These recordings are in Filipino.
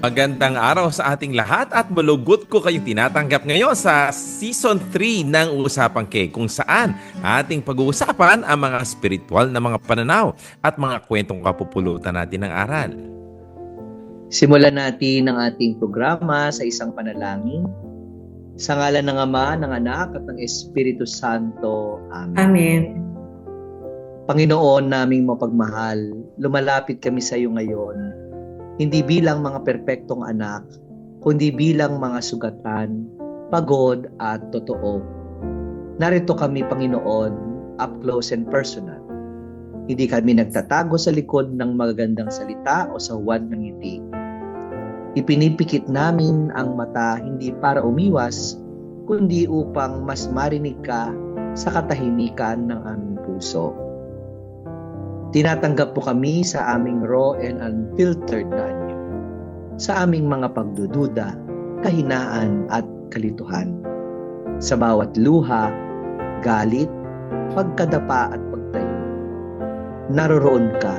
Magandang araw sa ating lahat at malugot ko kayong tinatanggap ngayon sa Season 3 ng Usapang K, kung saan ating pag-uusapan ang mga spiritual na mga pananaw at mga kwentong kapupulutan natin ng aral. Simulan natin ang ating programa sa isang panalangin. Sa ngalan ng Ama, ng Anak at ng Espiritu Santo. Amen. Amen. Panginoon naming mapagmahal, lumalapit kami sa iyo ngayon, hindi bilang mga perpektong anak, kundi bilang mga sugatan, pagod at totoo. Narito kami, Panginoon, up close and personal. Hindi kami nagtatago sa likod ng magagandang salita o sa huwad ng ngiti. Ipinipikit namin ang mata hindi para umiwas, kundi upang mas marinig ka sa katahimikan ng aming puso. Tinatanggap po kami sa aming raw and unfiltered na anyo, sa aming mga pagdududa, kahinaan at kalituhan. Sa bawat luha, galit, pagkadapa at pagtayo, naroroon ka,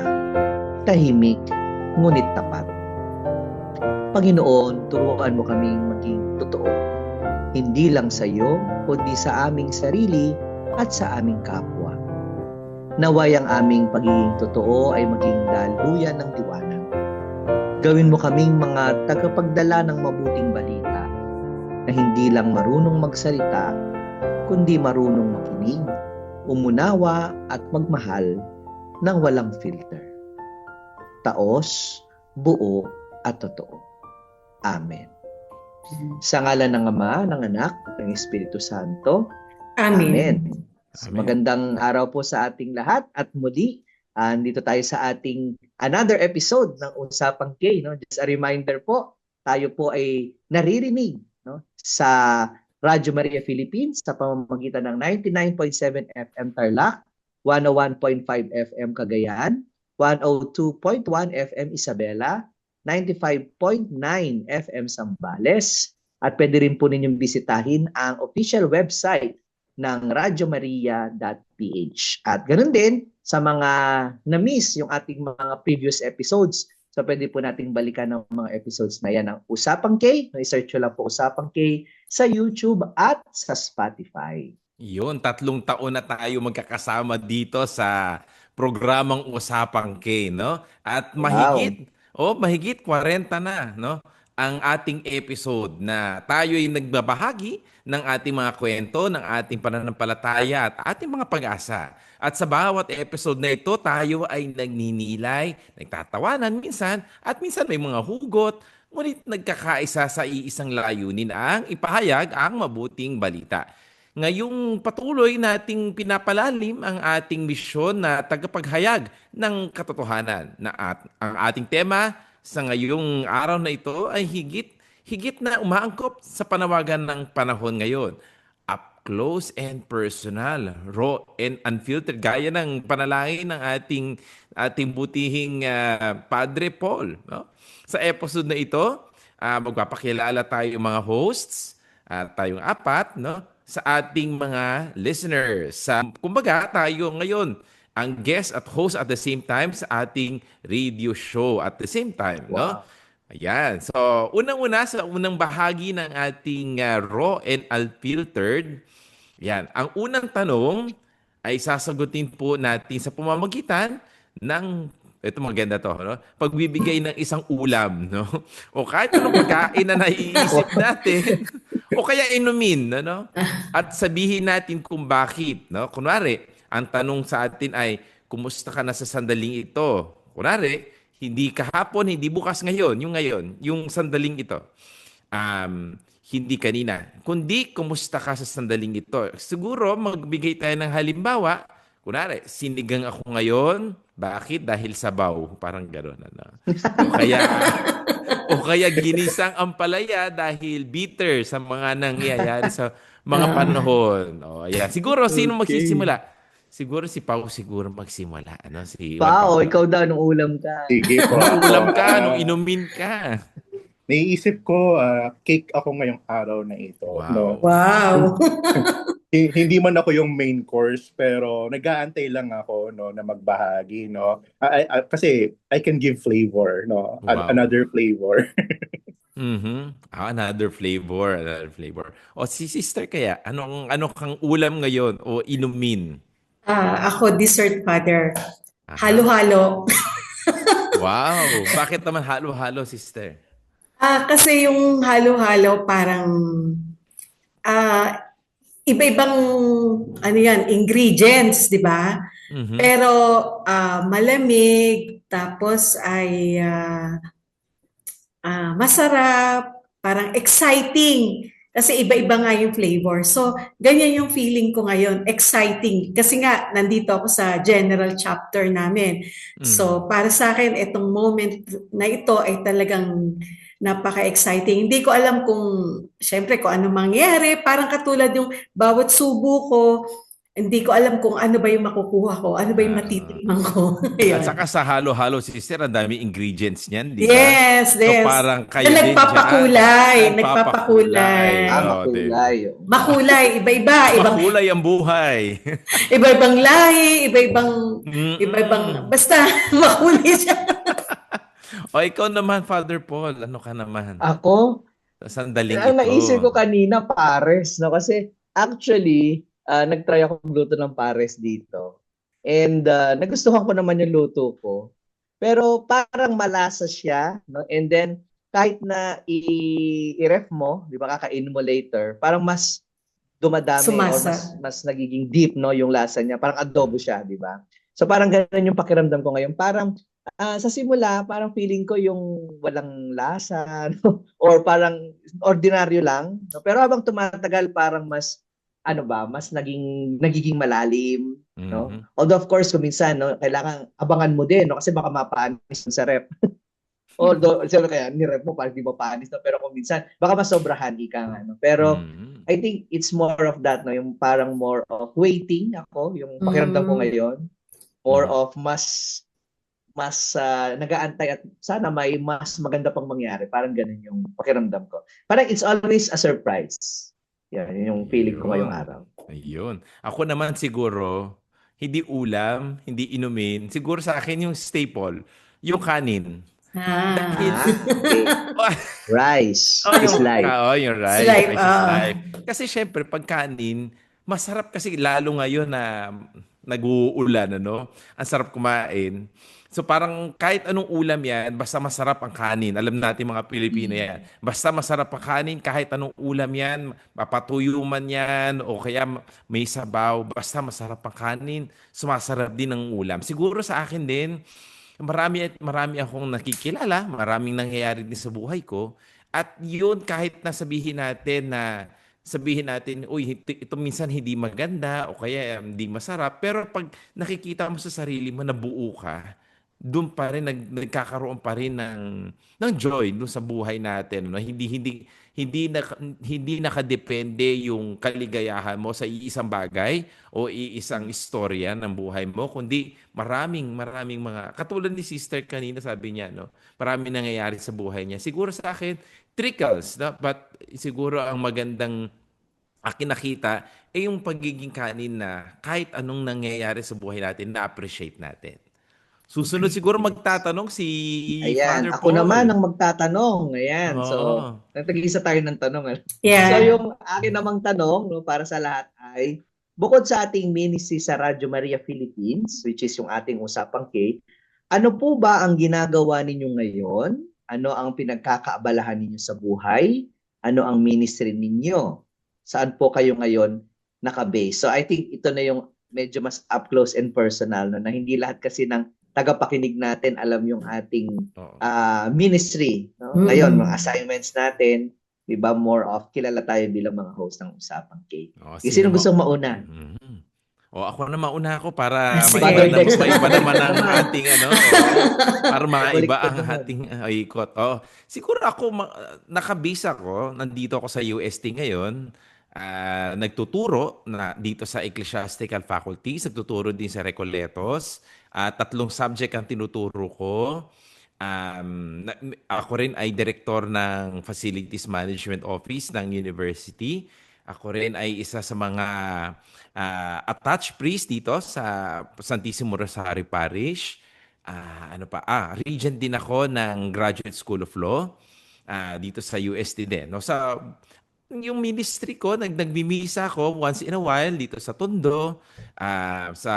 tahimik, ngunit tapat. Panginoon, turuan mo kaming maging totoo, hindi lang sa iyo, kundi sa aming sarili at sa aming kapwa. Naway ang aming pagiging totoo ay maging daluyan ng liwanag. Gawin mo kaming mga tagapagdala ng mabuting balita na hindi lang marunong magsalita, kundi marunong makinig, umunawa at magmahal ng walang filter. Taos, buo at totoo. Amen. Sa ngalan ng Ama, ng Anak, ng Espiritu Santo. Amen. Amen. Amen. Magandang araw po sa ating lahat at muli, dito tayo sa ating another episode ng Usapang K. No? Just a reminder po, tayo po ay naririnig, no? Sa Radyo Maria Philippines sa pamamagitan ng 99.7 FM Tarlac, 101.5 FM Cagayan, 102.1 FM Isabela, 95.9 FM Zambales, at pwede rin po ninyong bisitahin ang official website ng radyomaria.ph. At ganoon din sa mga na-miss yung ating mga previous episodes. So pwede po nating balikan ng mga episodes na yan ng Usapang K. I-search nyo lang po Usapang K sa YouTube at sa Spotify. Yun, 3 taon na tayo magkakasama dito sa programang Usapang K, no? At mahigit 40 na, no? Ang ating episode na tayo'y nagbabahagi ng ating mga kwento, ng ating pananampalataya at ating mga pag-asa. At sa bawat episode na ito, tayo ay nagninilay, nagtatawanan minsan, at minsan may mga hugot, ngunit nagkakaisa sa iisang layunin ang ipahayag ang mabuting balita. Ngayong patuloy nating pinapalalim ang ating misyon na tagapaghayag ng katotohanan na ang ating tema sa ngayong araw na ito ay higit na umaangkop sa panawagan ng panahon ngayon. Up close and personal, raw and unfiltered, gaya ng panalangin ng ating butihing Padre Paul. No? Sa episode na ito, magpapakilala tayo mga hosts, tayong 4, no? Sa ating mga listeners. Kumbaga tayo ngayon ang guest at host at the same time sa ating radio show at the same time, no? Ayan. So, unang-una sa unang bahagi ng ating raw and unfiltered, yan. Ang unang tanong ay sasagutin po natin sa pamamagitan ng, ito maganda to, no? Pagbibigay ng isang ulam, no? O kahit anong pagkain na naiisip natin, o kaya inumin, no? At sabihin natin kung bakit, no? Kunwari, ang tanong sa atin ay, kumusta ka na sa sandaling ito? Kunwari, hindi kahapon, hindi bukas ngayon, yung sandaling ito. Hindi kanina. Kundi, kumusta ka sa sandaling ito? Siguro, magbigay tayo ng halimbawa. Kunwari, sinigang ako ngayon. Bakit? Dahil sabaw. Parang gano'n. Ano? O kaya ginisang ampalaya dahil bitter sa mga nangyayari sa mga panahon. O, ayan. Siguro, sino magsisimula? Siguro si Pao magsimula. Ano? Si Pao, ikaw daw nung ulam ka. Sige po. Nung ulam ka, nung inumin ka. naiisip ko, cake ako ngayong araw na ito, no? Wow. Wow. Hindi man ako yung main course, pero nag-aantay lang ako, no, na magbahagi, no? Kasi I can give flavor, no? Wow. Another flavor. Another flavor, another flavor. O si sister kaya, ano kang ulam ngayon o inumin? Ako, dessert father. Aha. Halo-halo. Wow. Bakit naman halo-halo, sister? Kasi yung halo-halo parang ah, iba-ibang ano yan, ingredients, di ba? Mhm. Pero malamig, tapos ay masarap, parang exciting. Kasi iba-iba nga yung flavor. So, ganyan yung feeling ko ngayon, exciting. Kasi nga, nandito ako sa general chapter namin. Mhm. So, para sa akin, itong moment na ito ay talagang napaka-exciting. Hindi ko alam kung, syempre, kung ano mangyari. Parang katulad yung bawat subo ko, hindi ko alam kung ano ba yung makukuha ko, ano ba yung Ah. matitikman ko. At Ayun. saka sa halo-halo, sister, ang dami ingredients niyan, di ba? Yes, So yes. parang Yan kayo din diyan, nagpapakulay, nagpapakulay. nagpapakulay. Oh, di ba? Makulay. Makulay, iba-iba, Makulay ang buhay. iba-ibang lahi, iba-ibang, Mm-mm. basta makulay siya. O ikaw naman, Father Paul, ano ka naman? Ako, Sa sandaling ang ito. naisip ko kanina, pares, no? Kasi actually, nag-try ako magluto ng pares dito. And nagustuhan ko naman yung luto ko. Pero parang malasa siya, no? And then kahit na i-ref mo, 'di ba, kakainin mo later, parang mas dumadami or Sumasa. mas nagiging deep, no, yung lasa niya. Parang adobo siya, 'di ba? So parang ganun yung pakiramdam ko ngayon. Parang sa simula, parang feeling ko yung walang lasa, no? Or parang ordinaryo lang, no? Pero habang tumatagal, parang mas ano ba, mas nagiging malalim, no? Mhm. Although of course, kung minsan, no, kailangan abangan mo din, no, kasi baka mapanis sa rep. Although, siyempre kaya ni-rep mo para di mapanis, no? Pero kung minsan, baka masobrahan ika nga, no? Pero Mhm. I think it's more of that, no? Yung parang more of waiting ako, yung pakiramdam ko Mm. ngayon. More Mhm. of mas nag-aantay at sana may mas maganda pang mangyari. Parang ganun yung pakiramdam ko. Parang it's always a surprise. Yan, yun yung feeling ko ngayong Ayun. araw. Ayun. Ako naman siguro, hindi ulam, hindi inumin. Siguro sa akin yung staple, yung kanin. Dahil, Okay. Rice is life. yung It's rice, like, rice is life. Kasi syempre, pag kanin, masarap kasi lalo ngayon na nag-uulan, ano? Ang sarap kumain. So parang kahit anong ulam yan, basta masarap ang kanin. Alam natin mga Pilipino yan. Basta masarap ang kanin, kahit anong ulam yan, mapatuyo man yan, o kaya may sabaw, basta masarap ang kanin, sumasarap din ang ulam. Siguro sa akin din, marami at marami akong nakikilala, maraming nangyayari din sa buhay ko. At yun, kahit na sabihin natin, uy, ito minsan hindi maganda o kaya hindi masarap. Pero pag nakikita mo sa sarili mo, nabuo ka, doon pa rin nagkakaroon pa rin ng joy doon sa buhay natin, no? Hindi nakadepende yung kaligayahan mo sa iisang bagay o iisang istorya ng buhay mo, kundi maraming mga katulad ni sister kanina sabi niya, no? Maraming nangyayari sa buhay niya. Siguro sa akin trickles, no? But siguro ang magandang akin nakita ay yung pagiging kanin na kahit anong nangyayari sa buhay natin, na-appreciate natin. Susunod siguro magtatanong si Ayan, Father ako naman Paul. ang magtatanong. Ayan, so Oo. nagtag-isa tayo ng tanong. Ano? So yeah. yung akin namang tanong, no, para sa lahat ay, bukod sa ating ministry sa Radyo Maria Philippines, which is yung ating Usapang K, ano po ba ang ginagawa ninyo ngayon? Ano ang pinagkakaabalahan ninyo sa buhay? Ano ang ministry ninyo? Saan po kayo ngayon nakabase? So I think ito na yung medyo mas up close and personal, no, na hindi lahat kasi ng tagapakinig natin alam yung ating Oo. ministry, no? Ngayon, mga assignments natin, 'di ba, more of kilala tayo bilang mga host ng Usapang K. Oo, Sino gusto mauna? Mhm. O ako na mauna ako para Father Sige. Dexter, maiba naman bumalik ka ang naman. ating oo, para maiba Bumaliktad ang naman. ating ikot. Oh, siguro ako nakabase ako, nandito ako sa UST ngayon. Nagtuturo na dito sa Ecclesiastical Faculties, nagtuturo din sa Recoletos. Tatlong subject ang tinuturo ko. Ako rin ay direktor ng Facilities Management Office ng university. Ako rin ay isa sa mga attached priest dito sa Santissimo Rosario Parish. Regent din ako ng Graduate School of Law dito sa UST din. No, sa yung ministry ko, nagmimisa ako once in a while dito sa Tondo, sa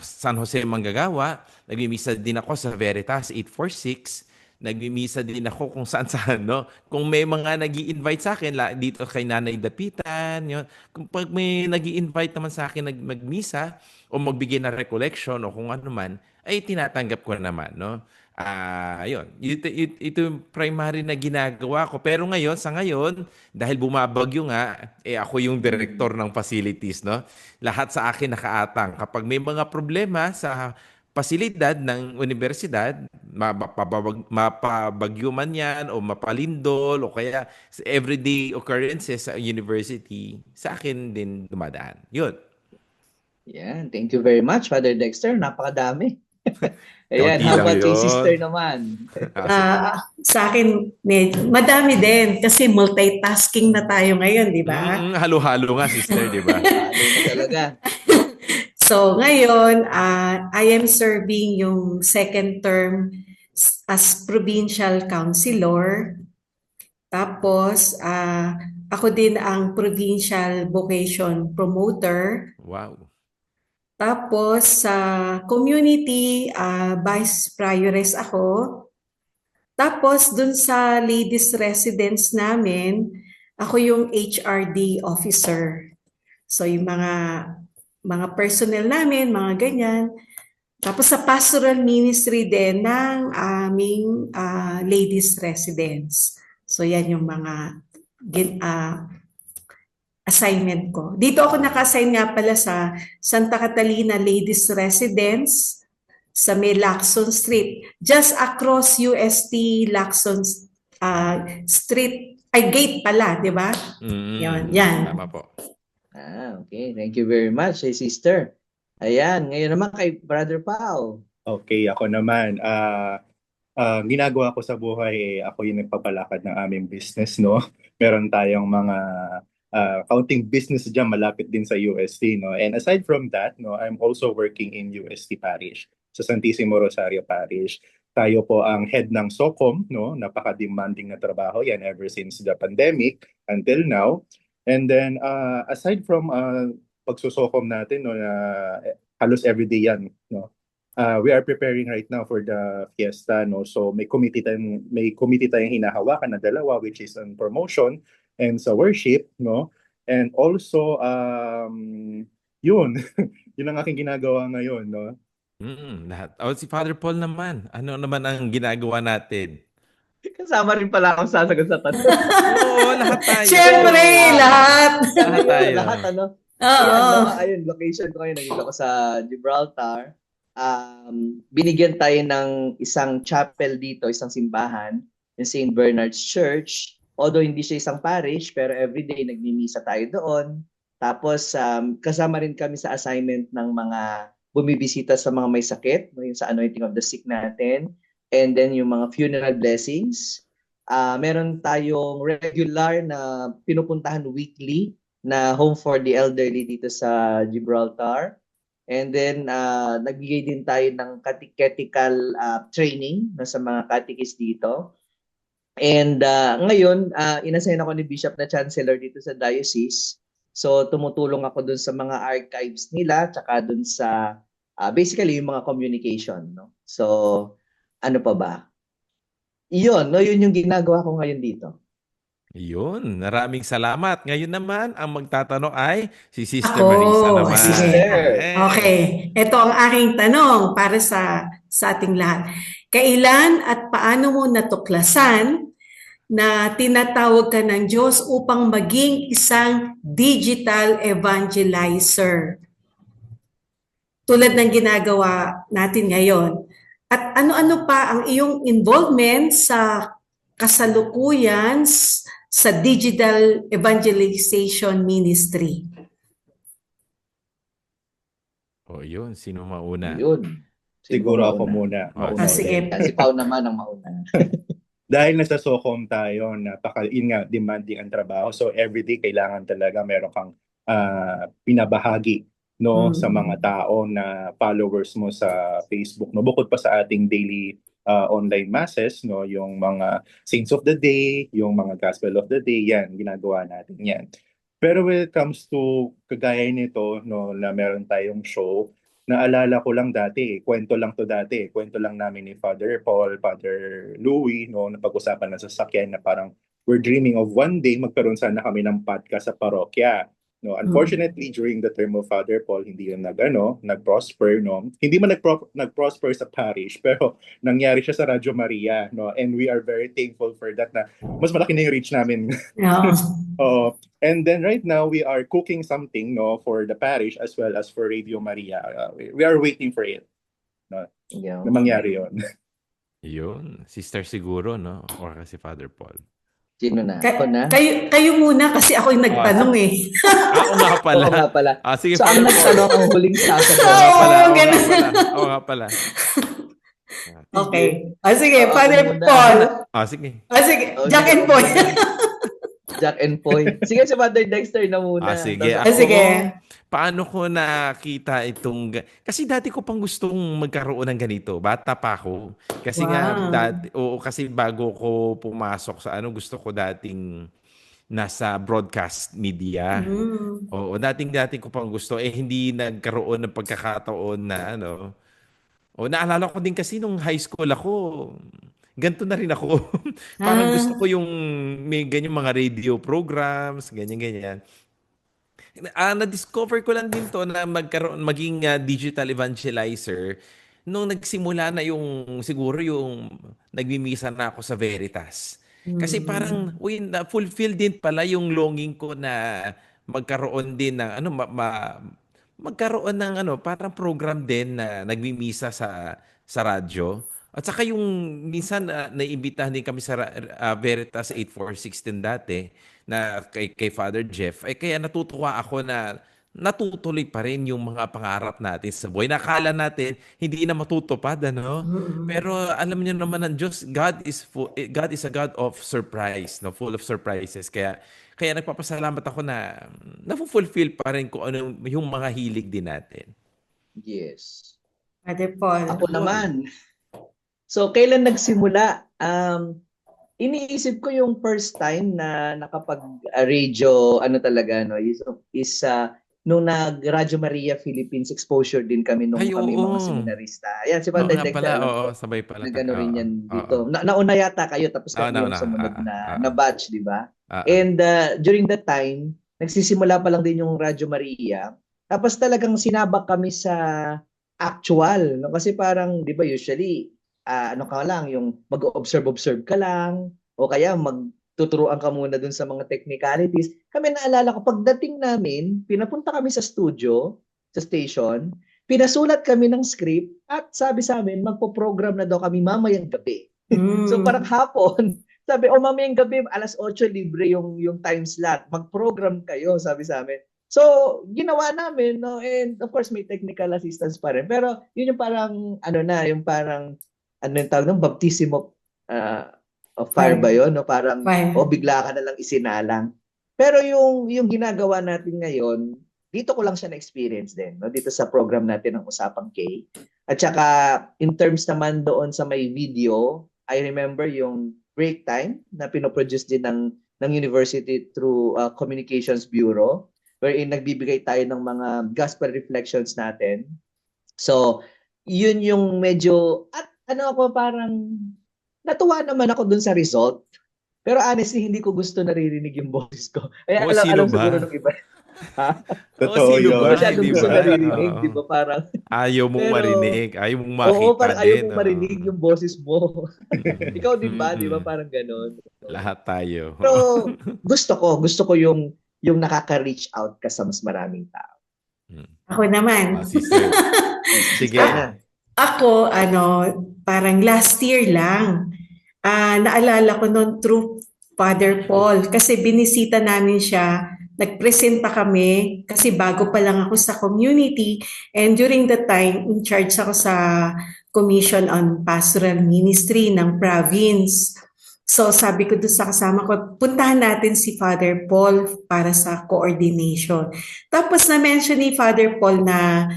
San Jose Manggagawa. Nagmimisa din ako sa Veritas 846. Nagmimisa din ako kung saan-saan, no? Kung may mga nag-i-invite sa akin, dito kay Nanay Dapitan, yun. Kung pag may nag-i-invite naman sa akin magmisa o magbigay ng recollection o kung ano man, ay tinatanggap ko naman, no? Yun. Ito yung primary na ginagawa ko. Pero sa ngayon, dahil bumabagyo nga, ako yung director ng facilities, no? Lahat sa akin nakaatang. Kapag may mga problema sa pasilidad ng universidad, mapabagyo man yan o mapalindol o kaya everyday occurrences sa university, sa akin din dumadaan. Yun. Yan. Thank you very much, Father Dexter. Napakadami. Ayan, Kaunti how lang about kay yun. sister naman? Sa akin, madami din kasi multitasking na tayo ngayon, di ba? Halo-halo nga, sister, di ba? Halo na talaga. So ngayon, I am serving yung second term as provincial councilor. Tapos, ako din ang provincial vocation promoter. Wow. Tapos, sa community, vice prioress ako. Tapos, dun sa ladies residence namin, ako yung HRD officer. So, yung mga personnel namin, mga ganyan. Tapos sa pastoral ministry din ng aming ladies residence. So yan yung mga assignment ko. Dito ako naka-assign nga pala sa Santa Catalina Ladies Residence sa may Lacson Street. Just across UST Lacson Street, ay gate pala, di ba? Yan. Tama po. Okay. Thank you very much, sister. Ayan, ngayon naman kay Brother Pao. Okay, ako naman. Ginagawa ko sa buhay, ako yung nagpapalakad ng aming business, no? Meron tayong mga counting business dyan, malapit din sa UST, no? And aside from that, no, I'm also working in UST Parish, sa Santissimo Rosario Parish. Tayo po ang head ng SOCOM, no? Napaka-demanding na trabaho yan ever since the pandemic until now. And then, aside from pagsusokom natin, no, halos everyday yan, no? We are preparing right now for the fiesta, no? So may committee tayong hinahawakan na dalawa, which is on promotion and sa worship, no? And also yun yun ang aking ginagawa ngayon, no? Lahat. Si Father Paul naman. Ano naman ang ginagawa natin? Kasama rin pala akong sasagot sa tanong. Oo, lahat tayo. Siyempre, lahat. Lahat tayo. Lahat, ano? Oo. Ayun, location ko ngayon. Nandito ako sa Gibraltar. Binigyan tayo ng isang chapel dito, isang simbahan, yung St. Bernard's Church. Although hindi siya isang parish, pero everyday nagmimisa tayo doon. Tapos, kasama rin kami sa assignment ng mga bumibisita sa mga may sakit, yung sa anointing of the sick natin. And then yung mga funeral blessings. Meron tayong regular na pinupuntahan weekly na home for the elderly dito sa Gibraltar. And then nagbigay din tayo ng catechetical training na sa mga catechist dito. And ngayon, inassign ako ni Bishop na Chancellor dito sa diocese. So tumutulong ako dun sa mga archives nila, tsaka dun sa basically yung mga communication. No? So ano pa ba? Yun, no? Yun yung ginagawa ko ngayon dito. Yun, maraming salamat. Ngayon naman, ang magtatanong ay si Sister Ako, Marisa naman. Sister. Okay, ito ang aking tanong para sa ating lahat. Kailan at paano mo natuklasan na tinatawag ka ng Diyos upang maging isang digital evangelizer? Tulad ng ginagawa natin ngayon. At ano-ano pa ang iyong involvement sa kasalukuyan sa digital evangelization ministry? Yun. Sino mauna? Yun. Siguro ako mauna. muna. Ah, sige. Si Pao naman ang mauna. Dahil nasa Socom tayo, demanding ang trabaho. So everyday kailangan talaga meron kang pinabahagi no sa mga tao na followers mo sa Facebook. No, bukod pa sa ating daily online masses, no, yung mga Saints of the Day, yung mga Gospel of the Day, yan ginagawa natin yan. Pero when it comes to kagaya nito, no, na meron tayong show, naalala ko lang dati, kwento lang namin ni Father Paul, Father Louie, no, napag-usapan na sa sasakyan na parang we're dreaming of one day magkaroon sana kami ng podcast sa parokya. No, unfortunately, during the term of Father Paul, hindi yun nag-prosper, no. Hindi man nag-prosper sa parish, pero nangyari siya sa Radyo Maria, no. And we are very thankful for that na mas malaki na yung reach namin. Oo. And then right now we are cooking something no for the parish as well as for Radio Maria. We are waiting for it. No. Yeah. Na mangyari 'yon. Yun. Sister siguro, no? Or kasi Father Paul. Sino na? Ako na? Kayo muna kasi ako yung nagtanong eh. Ako nga pala. Oo nga pala. Sige, So, ang Father Paul. nagtanong ang huling sasagot. Oo nga pala. Okay. Sige, Oo, Father muna. Paul. Sige. Sige, Jack and Paul. Jack and Poy. Sige, si Father Dexter na muna. Sige. Tapos Sige. Paano ko nakita itong... Kasi dati ko pang gustong magkaroon ng ganito. Bata pa ako. Kasi kasi bago ko pumasok sa gusto ko dating nasa broadcast media. Oo, dating ko pang gusto. Hindi nagkaroon ng pagkakataon na naalala ko din kasi nung high school ako, ganito na rin ako. Parang gusto ko yung may ganyan mga radio programs, ganyan. Na-discover ko lang din to na maging digital evangelizer nung nagsimula na siguro yung nagmimisa na ako sa Veritas. Kasi parang na-fulfill din pala yung longing ko na magkaroon din ng magkaroon ng parang program din na nagmimisa sa radyo. At saka yung minsan naimbitahan din kami sa Veritas 8416 dati na kay Father Jeff. Kaya natutuwa ako na natutuloy pa rin yung mga pangarap natin sa buhay. Nakala natin hindi na matutupad, Pero alam niyo naman ng Diyos, God is a God of surprise, full of surprises. Kaya nagpapasalamat ako na na-fulfill pa rin kung ano yung mga hilig din natin. Yes. Father Paul. Ako naman. So, kailan nagsimula? Iniisip ko yung first time na nakapag-radio, is nung nag-Radio Maria Philippines exposure din kami nung kami mga seminarista. Ayan, si Father Dexter. Sabay pala. Nag-ano rin yan dito. Nauna yata kayo, tapos kami yung sumunod na batch, di ba? And during that time, nagsisimula pa lang din yung Radio Maria. Tapos talagang sinabak kami sa actual. No? Kasi parang, di ba, usually, yung mag-observe ka lang, o kaya magtuturuan ka muna dun sa mga technicalities. Kami naalala ko, pagdating namin, pinapunta kami sa studio, sa station, pinasulat kami ng script, at sabi sa amin, magpo-program na daw kami mamayang gabi. So parang hapon, sabi, mamayang gabi, 8:00 libre yung time slot, mag-program kayo, sabi sa amin. So, ginawa namin, no? And of course, may technical assistance pa rin. Pero yun yung parang, yung parang, yung tawag ng baptism of fire ba yun? No? Parang, bigla ka na lang isinalang. Pero yung ginagawa natin ngayon, dito ko lang siya na-experience din. No? Dito sa program natin ng Usapang K. At saka, in terms naman doon sa may video, I remember yung break time na pinoproduce din ng university through Communications Bureau, wherein nagbibigay tayo ng mga gospel reflections natin. So, yun yung medyo, at parang natuwa naman ako dun sa result. Pero honestly, hindi ko gusto naririnig yung boses ko. Kaya alam siguro ng iba. Totoo yun. Masyadong gusto naririnig, di ba? Parang, ayaw mong marinig, ayaw mong makita din. Oo, parang ayaw mong marinig yung boses mo. Ikaw din ba? Di ba? Parang ganon. Lahat tayo. Pero gusto ko yung nakaka-reach out ka sa mas maraming tao. Ako naman. Sige. Ako, parang last year lang, naalala ko noon through Father Paul kasi binisita namin siya, nag-present pa kami kasi bago pa lang ako sa community and during that time, in charge ako sa Commission on Pastoral Ministry ng province. So sabi ko doon sa kasama ko, puntahan natin si Father Paul para sa coordination. Tapos na-mention ni Father Paul na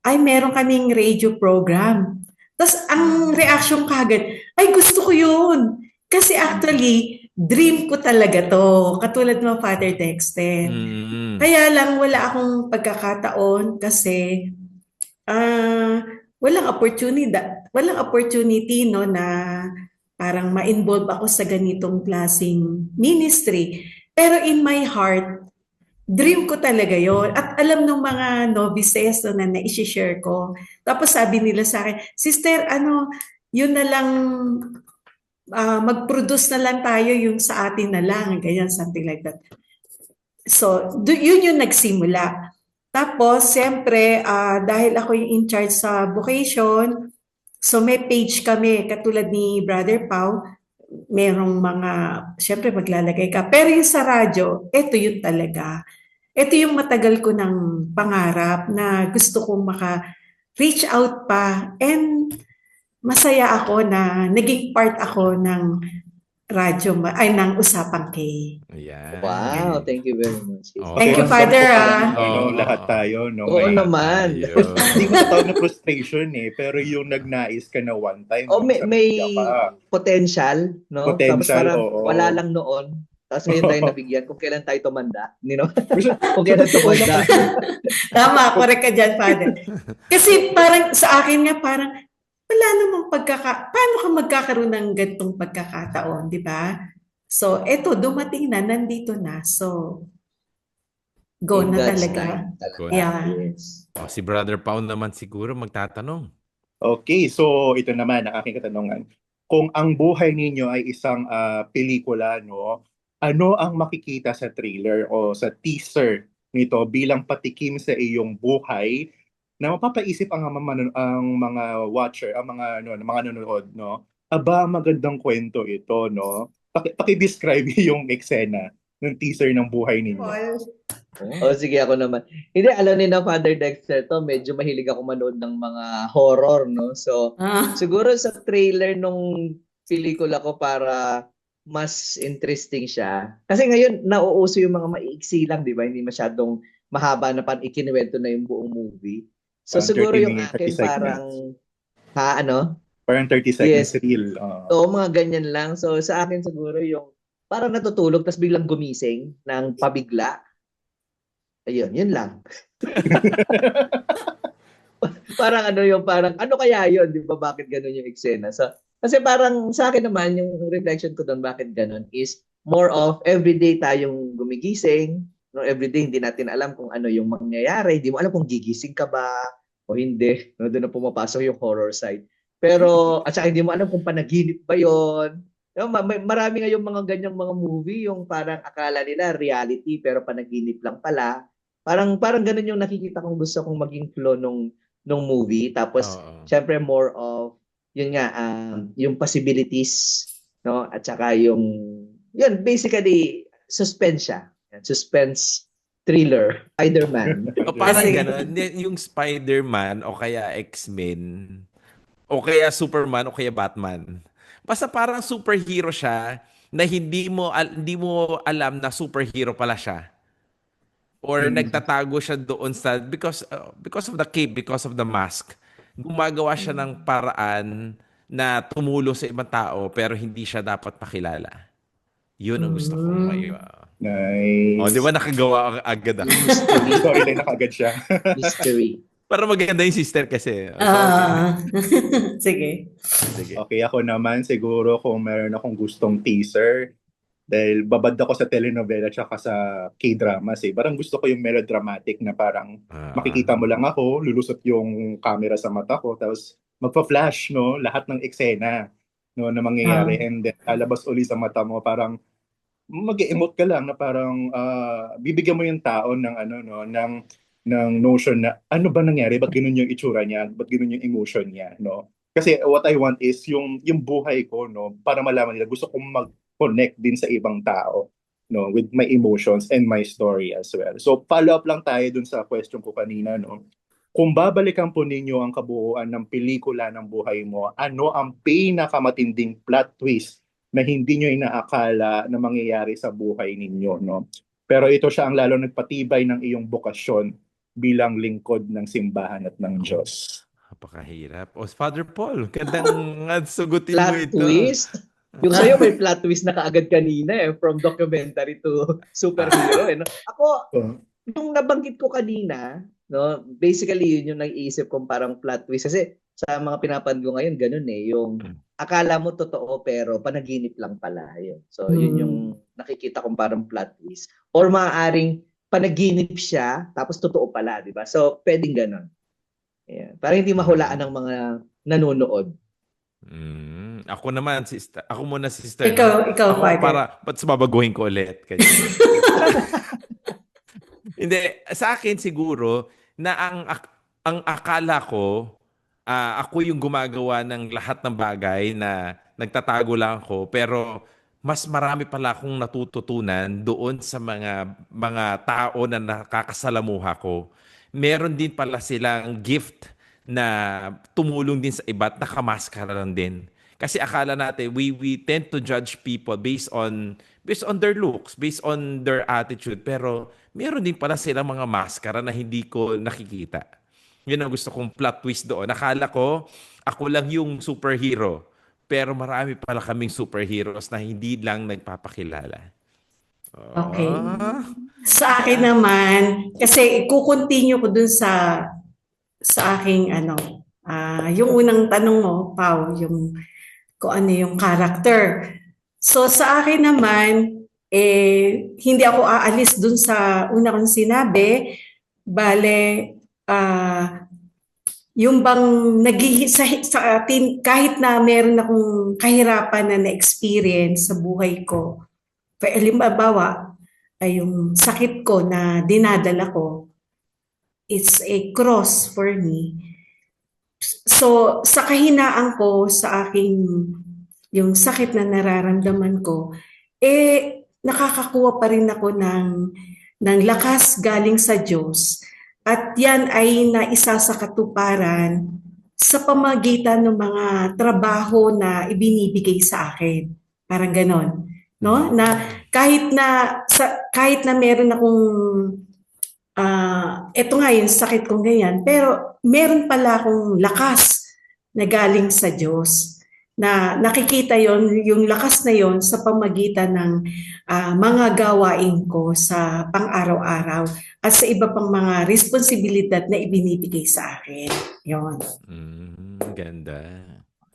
ay meron kaming radio program. Tapos ang reaction kagad, ay gusto ko yun. Kasi actually, dream ko talaga to. Katulad mo, Father Dexter. Mm. Kaya lang wala akong pagkakataon kasi walang opportunity no na parang ma-involve ako sa ganitong klaseng ministry. Pero in my heart, dream ko talaga yon. At alam ng mga novices no, na na-share ko. Tapos sabi nila sa akin, Sister, yun na lang, mag-produce na lang tayo yung sa atin na lang. Ganyan, something like that. So, yun yung nagsimula. Tapos, siyempre, dahil ako yung in charge sa vocation, so may page kami, katulad ni Brother Pau, merong mga, siyempre maglalagay ka. Pero yung sa radyo, ito yun talaga. Ito yung matagal ko ng pangarap na gusto kong maka-reach out pa. And masaya ako na naging part ako ng radyo, ng Usapang K. Ayan. Wow, thank you very much. Oh, Thank you, Father. Lahat tayo, no? Oo May- naman. Ayun. Hindi ko tawag na frustration pero yung nagnais ka na one time. Oh, no, may sabi ka pa. potential, no? Tapos Potential, parang oo. wala lang noon. Tapos ngayon tayo nabigyan kung kailan tayo tumanda. Kung kailan tumanda. Tama, correct ka dyan, Father. Kasi parang sa akin nga, parang wala namang paano ka magkakaroon ng ganitong pagkakataon, di ba? So, eto, dumating na, nandito na. So, go In na God's talaga. time talaga. Yeah. Yes. Oh, si Brother Pound naman siguro magtatanong. Okay, so ito naman ang aking katanungan. Kung ang buhay ninyo ay isang pelikula, no, ano ang makikita sa trailer o sa teaser nito bilang patikim sa iyong buhay na mapapaisip ang mga watcher, ang mga nanonood, no? Aba, magandang kwento ito, no? Paki-describe yung eksena ng teaser ng buhay ninyo. Oh, sige ako naman. Hindi, alam ni na Father Dexter to, medyo mahilig ako manood ng mga horror, no? So, siguro sa trailer nung pelikula ko para mas interesting siya. Kasi ngayon, nauuso yung mga maiiksi lang, di ba? Hindi masyadong mahaba na ikinuwento na yung buong movie. So, Parang siguro 30 yung minutes, akin 30 seconds. parang, ano? Parang 30 seconds Yes. reel. Oo, mga ganyan lang. So, sa akin siguro yung parang natutulog tapos biglang gumising ng pabigla. Ayun, yun lang. Parang ano kaya yun, di ba? Bakit ganun yung eksena? So, kasi parang sa akin naman, yung reflection ko doon, bakit ganun, is more of everyday tayong gumigising. No, everyday, hindi natin alam kung ano yung mangyayari. Hindi mo alam kung gigising ka ba o hindi. No, doon na pumapasok yung horror side. Pero, at saka hindi mo alam kung panaginip ba yun. No, marami ngayong mga ganyang mga movie, yung parang akala nila reality, pero panaginip lang pala. Parang ganun yung nakikita kong gusto kong maging flow nung movie. Tapos, syempre more of, yun nga, yung possibilities, no? At saka yun, basically, suspense siya. Suspense thriller, Spider-Man. O parang gano'n, yung Spider-Man o kaya X-Men o kaya Superman o kaya Batman. Basta parang superhero siya na hindi mo alam na superhero pala siya. Or nagtatago siya doon sa because of the cape, because of the mask. Gumagawa siya ng paraan na tumulong sa ibang tao pero hindi siya dapat makilala. Yun ang gusto kong may... Nice. Oh, di ba nakagawa agad ako? Storyline na kagad siya. Mystery. Para maganda yung sister kasi. Sige. Okay, ako naman siguro kung meron akong gustong teaser dahil babad ako sa telenovela tsaka sa K-dramas Parang gusto ko yung melodramatic na parang makikita mo lang ako, lulusot yung camera sa mata ko, tapos magpa-flash, no, lahat ng eksena, no, na mangyayari and then lalabas uli sa mata mo, parang mag-emote ka lang na parang bibigyan mo yung tao ng ng notion na ano ba nangyari, ba't ganun yung itsura niya, ba't ganun yung emotion niya, no? Kasi what I want is yung buhay ko, no, para malaman nila, gusto kong mag-connect din sa ibang tao, no, with my emotions and my story as well. So follow up lang tayo dun sa question ko kanina, no. kung babalikan po ninyo ang kabuuan ng pelikula ng buhay mo, ano ang pinakamatinding plot twist na hindi nyo inaakala na mangyayari sa buhay ninyo, no? Pero ito siya ang lalo nagpatibay ng iyong bokasyon bilang lingkod ng simbahan at ng Diyos. Napakahirap. O, Father Paul, gandang sugutin mo Plot ito. twist. Yung sa'yo may plot twist na kaagad kanina from documentary to superhero. No? Ako, yung nabanggit ko kanina, no, basically yun yung naiisip kong parang plot twist. Kasi sa mga pinapanood ko ngayon, ganun yung akala mo totoo pero panaginip lang pala. Yun. So yun yung nakikita kong parang plot twist. Or maaaring panaginip siya tapos totoo pala, di ba? So pwedeng ganun. Yeah. Para hindi mahulaan ng mga nanonood. Ako naman, sister. Ako muna, sister. Ikaw, Ako Father. ba't babaguhin ko ulit? Hindi, sa akin siguro na ang akala ko, ako yung gumagawa ng lahat ng bagay na nagtatago lang ako, pero mas marami pala akong natututunan doon sa mga tao na nakakasalamuha ko. Meron din pala silang gift na tumulong din sa iba at nakamaskara lang din. Kasi akala natin, we tend to judge people based on their looks, based on their attitude. Pero meron din pala silang mga maskara na hindi ko nakikita. Yun ang gusto kong plot twist doon. Akala ko, ako lang yung superhero. Pero marami pala kaming superheroes na hindi lang nagpapakilala. Okay. Sa akin naman, kasi i-continue ko dun sa aking yung unang tanong mo, Pao, yung kung ano yung character. So sa akin naman, hindi ako aalis dun sa una kong sinabi, bale, yung bang sa atin, kahit na meron akong kahirapan na na-experience sa buhay ko, halimbawa, ay yung sakit ko na dinadala ko, it's a cross for me. So, sa kahinaan ko, sa aking, yung sakit na nararamdaman ko, nakakakuha pa rin ako ng lakas galing sa Diyos. At yan ay naisa sa katuparan sa pamagitan ng mga trabaho na ibinibigay sa akin. Parang ganon. No? Na kahit na meron akong eto nga yung sakit kong ganyan, pero meron pala akong lakas na galing sa Diyos na nakikita yung lakas na yon sa pamagitan ng mga gawain ko sa pang-araw-araw at sa iba pang mga responsibilidad na ibinibigay sa akin. Yon. Ganda.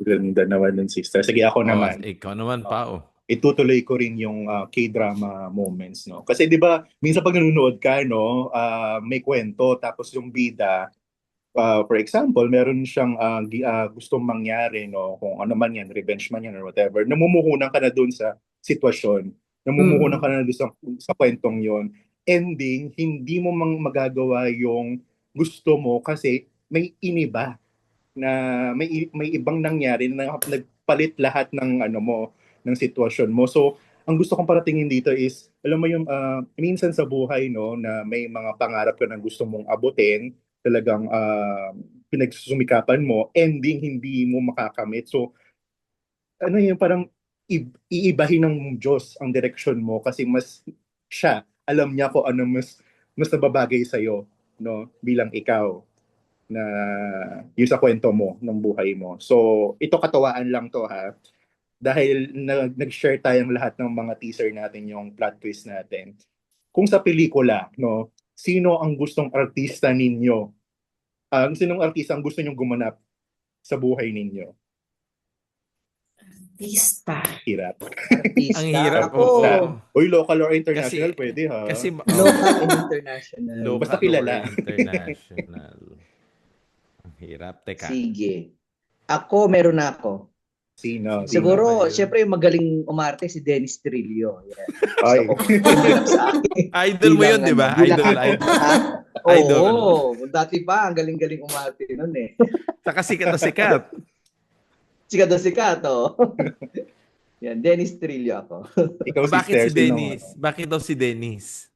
Ganda naman nun, sister. Sige, ako naman. Ikaw naman, Pao. Itutuloy ko rin yung K-drama moments, no? Kasi 'di ba, minsan pag nanonood ka, no, may kwento tapos yung bida, for example, meron siyang gustong mangyari, no, kung ano man 'yan, revenge man 'yan or whatever. Namumuhunan ka na doon sa sitwasyon. Namumuhunan ka na doon sa kwentong 'yon. Ending, hindi mo magagawa yung gusto mo kasi may iniba na may ibang nangyari na nagpalit lahat ng ng sitwasyon mo. So, ang gusto kong paratingin dito is, alam mo yung minsan sa buhay, no, na may mga pangarap ka na gusto mong abutin, talagang pinagsusumikapan mo, ending hindi mo makakamit. So, yung parang iibahin ng Diyos ang direksyon mo kasi mas siya, alam niya kung ano mas nababagay sa'yo, no, bilang ikaw na yung sa kwento mo ng buhay mo. So, ito katawaan lang to, ha. Dahil nag-share tayong lahat ng mga teaser natin, yung plot twist natin. Kung sa pelikula, no, sino ang gustong artista ninyo? Sinong artista ang gusto nyong gumanap sa buhay ninyo? Artista. Hirap. Ang hirap. Uy, local or international, pwede, ha? Kasi local and international. Basta kilala. International. Ang hirap. Teka. Sige. Ako, meron na ako. Sino? Siguro, syempre yung magaling umarte si Dennis Trillo. Ay. Idol mo yun, di ba? Idol. Oo. Dati pa, ang galing-galing umarte nun eh. Saka sikat na sikat. Sikat na sikat, oh. Yan, Dennis Trillo ako. Ikaw, Bakit sister, si Dennis? Bakit daw si Dennis?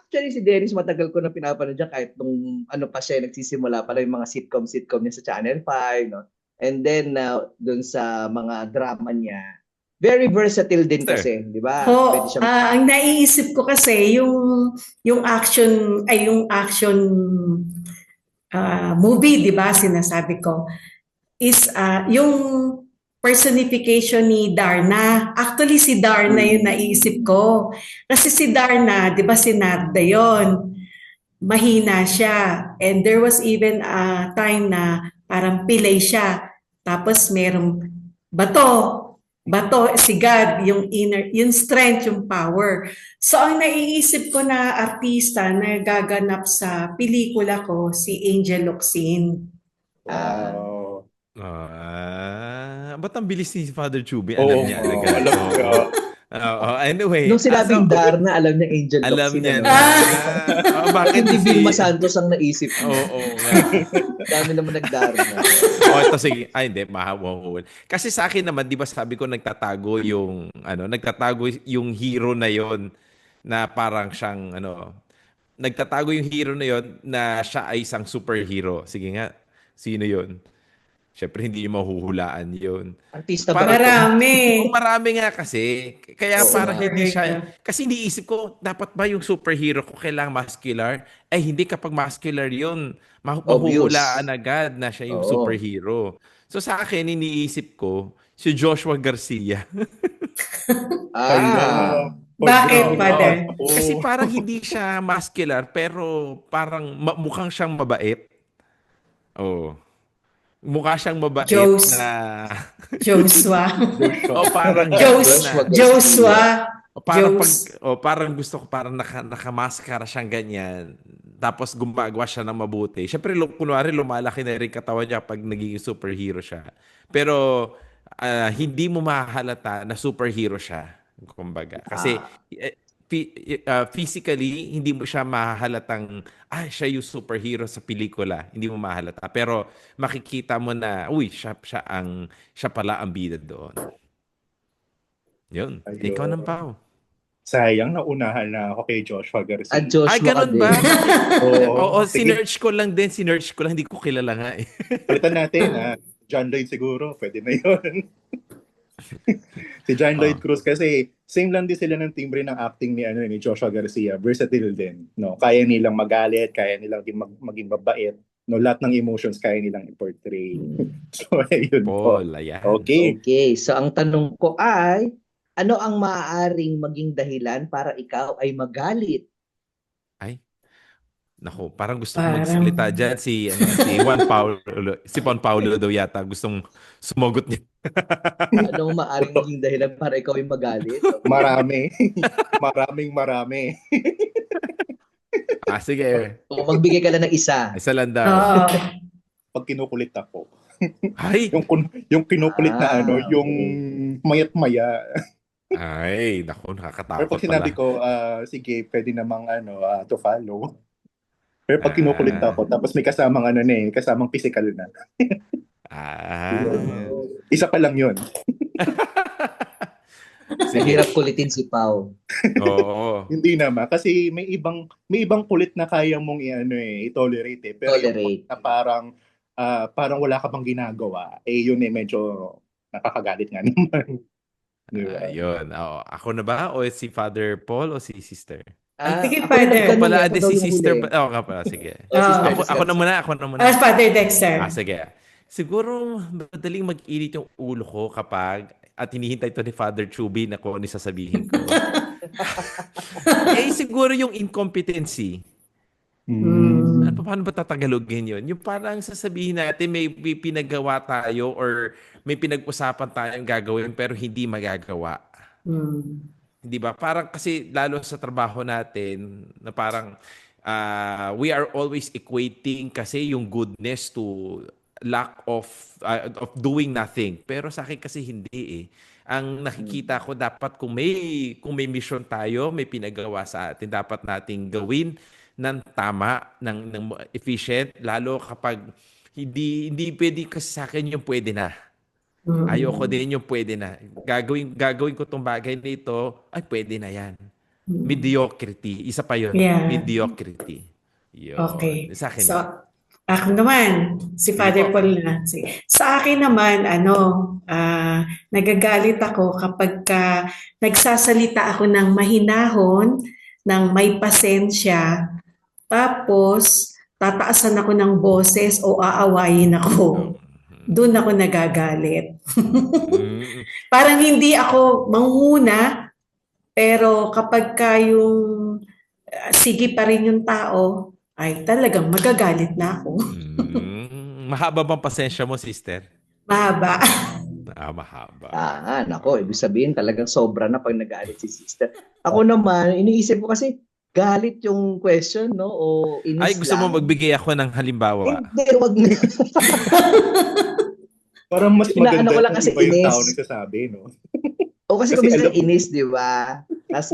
Actually, si Dennis matagal ko na pinapanood dyan kahit nung ano pa siya, nagsisimula pa lang yung mga sitcom niya sa Channel 5, no? And then, dun sa mga drama niya, very versatile din Sir. kasi, di ba? Oh, Pwede siyang ang naiisip ko kasi yung action movie, 'di ba? Sinasabi ko is yung personification ni Darna. Actually si Darna yung naisip ko. Kasi si Darna, 'di ba si Narda 'yon. Mahina siya. And there was even a time na parang pilay siya. Tapos merong bato. Bato, si God, yung inner, yung strength, yung power. So, ang naiisip ko na artista na gaganap sa pelikula ko, si Angel Locsin. Wow. Ba't ang bilis ni Father Chubby? Oo, Alam niya agad. alam ko. Anyway. Nung sinabing Darna, alam niya Angel Alam Locsin. niya ano? na. Bakit Hindi si... Vilma Santos ang naisip mo. Oo nga. Dami naman nagdarna. Ito sige. Ay, hindi. Mahawal. Kasi sa akin naman, di ba sabi ko nagtatago yung hero na yon na parang siyang, nagtatago yung hero na yon na siya ay isang superhero. Sige nga. Sino yon? Siyempre, hindi niyo mahuhulaan yun. Artista ba? Marami. Marami nga kasi. Kaya Oo parang nga. hindi siya... Kasi iniisip ko, dapat ba yung superhero ko kailangang muscular? Eh, hindi kapag muscular yun. Mahuhulaan agad na siya yung Oo. superhero. So sa akin, iniisip ko, si Joshua Garcia. Ah. Bakit, grabe. Father? Oo. Kasi parang hindi siya muscular, pero parang mukhang siyang mabait. Oh. Mukha siyang mabait na... Joshua. O parang Joshua. parang gusto ko parang nakamaskara siyang ganyan. Tapos gumagawa siya ng mabuti. Syempre kunwari lumalaki na rin katawan niya pag nagiging superhero siya. Pero hindi mo mahalata na superhero siya. Kumbaga. Kasi physically hindi mo siya mahahalatang siya yung superhero sa pelikula. Hindi mo mahalata. Pero makikita mo na siya pala ang bida doon. Yun. Ayun. Ikaw ng Pao. Sayang, naunahan na ako kay Joshua Garcia. At Joshua Ay, ganun ba? Oo, Sige, sinearch ko lang. Hindi ko kilala nga eh. palitan natin. John Lloyd siguro, pwede na yun. Si John Lloyd Cruz kasi same lang din sila ng timbre ng acting ni Joshua Garcia. Versatile din. No? Kaya nilang magalit, kaya nilang din maging mabait. No, lahat ng emotions kaya nilang i-portray. So, ayun po. Paul, ayan. Okay. So ang tanong ko ay, ano ang maaaring maging dahilan para ikaw ay magalit? Nako, parang gusto ko magsalita dyan si Juan Paulo. Si Juan Paulo daw yata gustong sumagot niya. Ano ang maaaring maging dahilan para ikaw ay magalit? Marami. Marami. Sige. O magbigay ka lang ng isa. Isa lang daw. Pag kinukulit ako. Ay! Yung kinukulit na yung mayat-maya. Ay, naku, Pero nakakatakot pag sinabi pala. ko, sige, pwede namang to follow. Pero pag kinukulit ako, tapos may kasamang kasamang physical na. Isa pa lang yun. Hirap kulitin si Pao. Oo. Hindi naman kasi may ibang kulit na kaya mong i-tolerate Pero yung kulit na parang wala ka bang ginagawa, yun medyo nakakagalit nga naman. Diba? Yun. Ako na ba? O si Father Paul o si Sister? Sige, Father. Ako pala, si Sister. Oo nga pala, sige. Ako na muna. Father Dexter. Sige. Siguro madaling mag-init yung ulo ko kapag at hinihintay to ni Father Chubby na kung ano sasabihin ko. Siguro yung incompetency. Paano ba tatagalogin yun? Yung parang sasabihin natin may pinagawa tayo or may pinag-usapan tayong gagawin pero hindi magagawa. Di ba? Parang kasi lalo sa trabaho natin na parang we are always equating kasi yung goodness to lack of doing nothing. Pero sa akin kasi hindi Ang nakikita ko dapat kung may mission tayo, may pinagawa sa atin, dapat nating gawin ng tama, ng efficient, lalo kapag hindi pwede kasi sa akin yung pwede na. Ayoko din yung pwede na. Gagawin ko tong bagay nito, ay pwede na yan. Mediocrity. Isa pa yun. Yeah. Mediocrity. Yun. Okay. Sa akin So, yun. ako naman, si Sige Father po. Paul na. Sa akin naman, nagagalit ako kapag nagsasalita ako ng mahinahon, ng may pasensya, tapos tataasan ako ng boses o aawayin ako. Doon ako nagagalit. Mm. Parang hindi ako manguna, pero kapag yung sige pa rin yung tao, ay talagang magagalit na ako. Mahaba bang pasensya mo, sister? Mahaba. Mahaba. Nako, ibig sabihin talagang sobra na pag nagalit si sister. Ako naman, iniisip ko kasi galit yung question, no? O inis Ay, gusto mo lang. magbigay ako ng halimbawa? Hindi, wag na. Parang mas maganda Inaano ko lang kung kasi iba yung inis. tao nagsasabi, no? O kasi Kasi kung minsan alam mo- inis, di ba? Tapos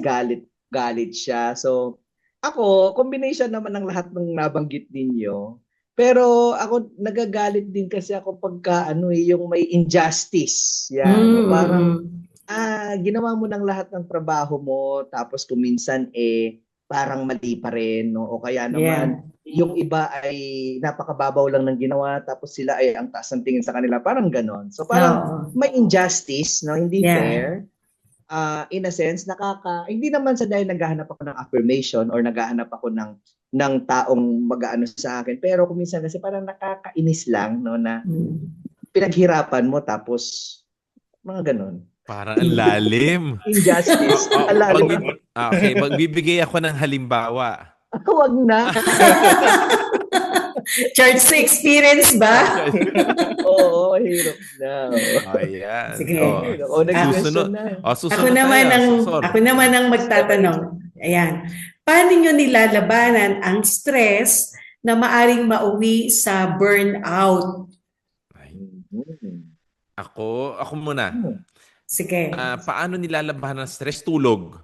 galit siya. So, ako, combination naman ng lahat ng nabanggit ninyo. Pero ako, nagagalit din kasi ako pagka, yung may injustice. Yan. O parang, ginawa mo ng lahat ng trabaho mo, tapos kung minsan, parang mali pa rin. No? O kaya naman, yung iba ay napakababaw lang ng ginawa, tapos sila ay ang taas ng tingin sa kanila. Parang ganon. So, parang may injustice, no? Hindi fair. In a sense, hindi naman sa dahil naghahanap ako ng affirmation or naghahanap ako ng taong mag-aano sa akin. Pero kung minsan kasi parang nakakainis lang, no, na pinaghirapan mo tapos mga ganon. Parang ang lalim. Injustice. Okay, magbibigay ako ng halimbawa. Huwag na. Church experience ba? Oo, hirap na. Ayan. Sige. Susunod. Ako naman ang magtatanong. Ayan. Paano nyo nilalabanan ang stress na maaring mauwi sa burnout? Ako muna. Sige. Paano nilalabanan ng stress? Tulog.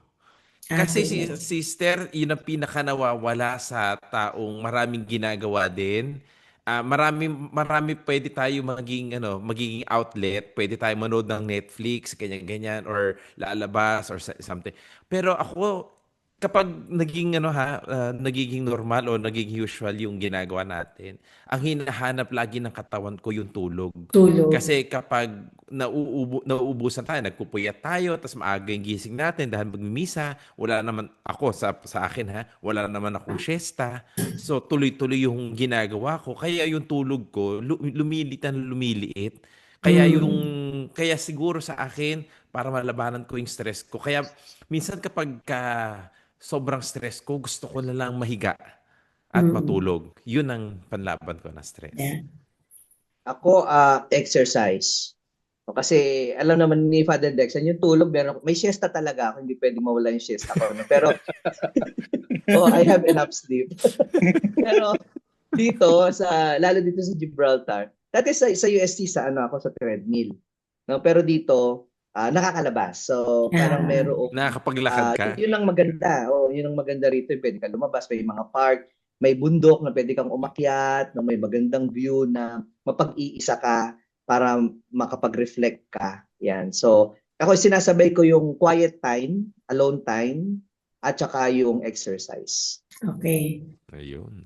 Kasi si sister, yun ang pinaka nawawala sa taong maraming ginagawa din. Marami pwede tayo magiging outlet, pwede tayo manood ng Netflix, ganyan or lalabas or something. Pero ako kapag nagiging normal o nagiging usual yung ginagawa natin, ang hinahanap lagi ng katawan ko yung tulog. Kasi kapag nauubusan tayo, nagpupuyat tayo, tapos maaga yung gising natin dahil magmimisa, wala naman ako sa akin wala naman akong siesta. So tuloy-tuloy yung ginagawa ko. Kaya yung tulog ko lumiliit. Kaya siguro sa akin para malabanan ko yung stress ko. Kaya minsan kapag sobrang stress ko, gusto ko na lang mahiga at matulog. Yun ang panlaban ko na stress. Yeah. Ako, exercise. Kasi alam naman ni Father Dex, yung tulog, may siesta talaga ako. Hindi pwedeng mawala yung siesta ko. No? Pero, I have enough sleep. Pero, lalo dito sa Gibraltar, dati sa UST, ako sa treadmill. No? Pero dito, nakakalabas. So, parang nakakapaglakad ka. Yun ang maganda. Yun ang maganda rito. Pwede ka lumabas, may mga park, may bundok na pwede kang umakyat, na may magandang view na mapag-iisa ka para makapag-reflect ka. Yan. So, ako sinasabay ko yung quiet time, alone time, at saka yung exercise. Okay. Ayun.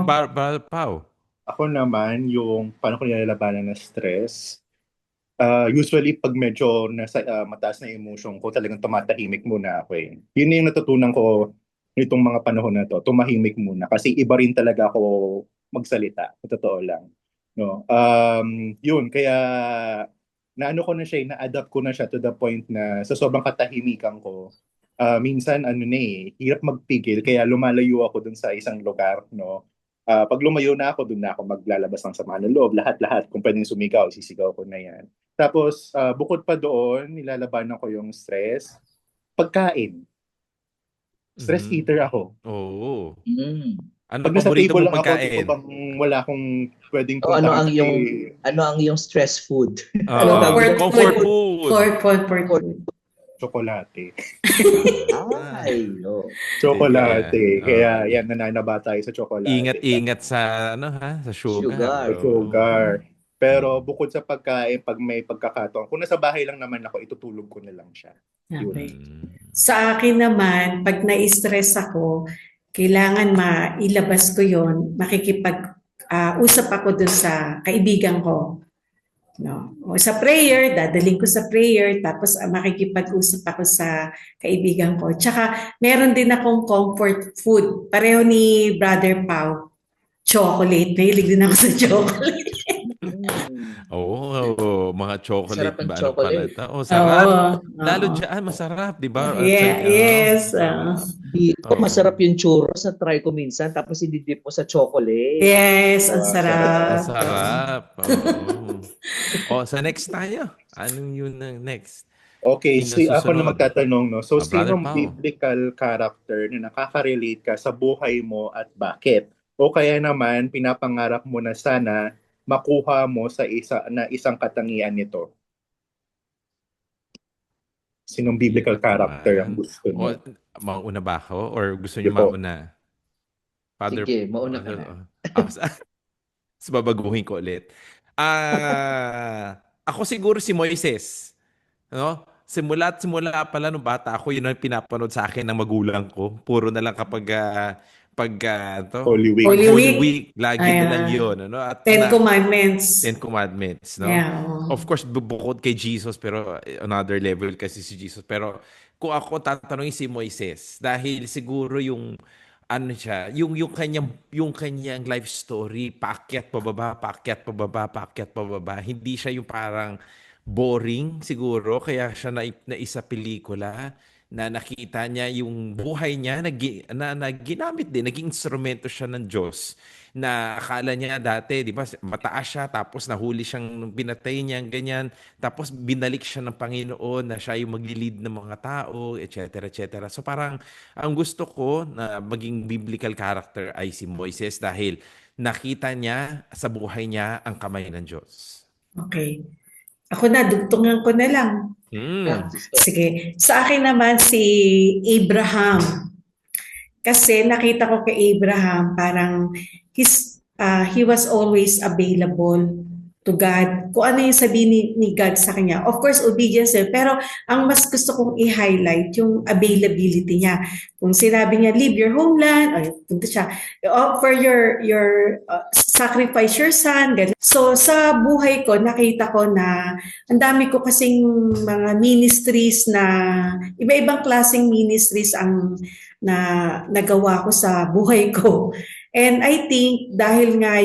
Brother Pao. Ako naman, yung paano ko nilalabanan ng stress, usually pag medyo mataas na emotion ko, talagang tumatahimik muna ako eh. Yun yung natutunan ko nitong mga panahon na to, tumahimik muna. Kasi iba rin talaga ako magsalita, totoo lang. No? Yun, kaya naano ko na siya, na-adapt ko na siya to the point na sa sobrang katahimikan ko, minsan hirap magpigil, kaya lumalayo ako dun sa isang lugar, no? Pag lumayo na ako, dun na ako maglalabas ng sama ng loob, lahat. Kung pwedeng sumigaw, sisigaw ko na yan. Tapos, bukod pa doon, nilalabanan ko yung stress. Pagkain. Stress eater ako. Oo. Ano pag nasa paborito table mong lang ako, pagkain? wala akong pwedeng puntahan. Ano ang iyong stress food? Comfort food. Chocolate. Chocolate. Kaya yan, nananaba tayo sa chocolate. Ingat sa sa sugar. Sugar. Pero bukod sa pagkain, pag may pagkakataon, kung nasa bahay lang naman ako, itutulog ko na lang siya. Yun. Okay. Mm. Sa akin naman, pag na-stress ako, kailangan mailabas ko yon, usap ako dun sa kaibigan ko. No? O sa prayer, dadaling ko sa prayer, tapos makikipag-usap ako sa kaibigan ko. Tsaka, meron din akong comfort food. Pareho ni Brother Pau, chocolate. Mahilig din ako sa chocolate. Oo, mga chocolate Sarap ang ba? Ano pala chocolate. ito? Oh, Oo, sarap. Lalo oo. dyan, masarap, di ba? Yeah, yes. Dito, Oo. masarap yung churros na try ko minsan, tapos ididip mo sa chocolate. Yes, ang Wow, Ang sarap. sarap. Oo. O, sa next tayo. Anong yun ang next? Okay, Sino ako na susunod? magtatanong, no? So, Brother sinong Pao. biblical character na nakaka-relate ka sa buhay mo at bakit? O kaya naman, pinapangarap mo na sana makuha mo sa isang katangian nito? Sinong biblical Hirap character ang naman. gusto O, mo? mauna ba ako? Or gusto Sige niyo po. mauna? Father, Sige, mauna ka na. babaguhin ko ulit. Ako siguro si Moises. No? Simula pala nung bata ako, yun ang pinapanood sa akin ng magulang ko. Puro na lang kapag Holy Week. pag Holy Holy Week. Week, lagi na lang Ayan. yun. Ano? At Ten Commandments. Ten Commandments, no? Yeah. Of course, bukod kay Jesus, pero another level kasi si Jesus. Pero kung ako tatanungin si Moises, dahil siguro yung ano siya, yung kanyang life story, paakyat pababa, paakyat pababa, paakyat pababa. Hindi siya yung parang boring siguro, kaya siya na isa pelikula na nakita niya yung buhay niya na ginamit din, naging instrumento siya ng Diyos na akala niya dati, di ba, mataas siya, tapos nahuli siyang pinatay niya, ganyan, tapos binalik siya ng Panginoon na siya yung magli-lead ng mga tao, etc., etc. So parang ang gusto ko na maging biblical character ay si Moises dahil nakita niya sa buhay niya ang kamay ng Diyos. Okay. Ako na, dugtungan ko na lang. Hmm. Sige. Sa akin naman si Abraham. Kasi nakita ko kay Abraham, parang he was always available to God. Kung ano yung sabihin ni God sa kanya. Of course, obedience eh. Pero ang mas gusto kong i-highlight yung availability niya. Kung sinabi niya, leave your homeland, ay, punta siya, offer sacrifice your son. Ganun. So, sa buhay ko, nakita ko na ang dami ko kasing mga ministries na, iba-ibang klaseng ministries ang na nagawa ko sa buhay ko. And I think dahil nga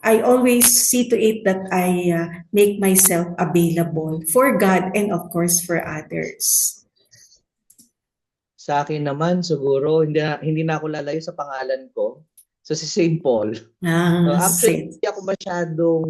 I always see to it that I make myself available for God and of course for others. Sa akin naman, siguro, hindi na ako lalayo sa pangalan ko. So, si St. Paul. Actually, hindi ako masyadong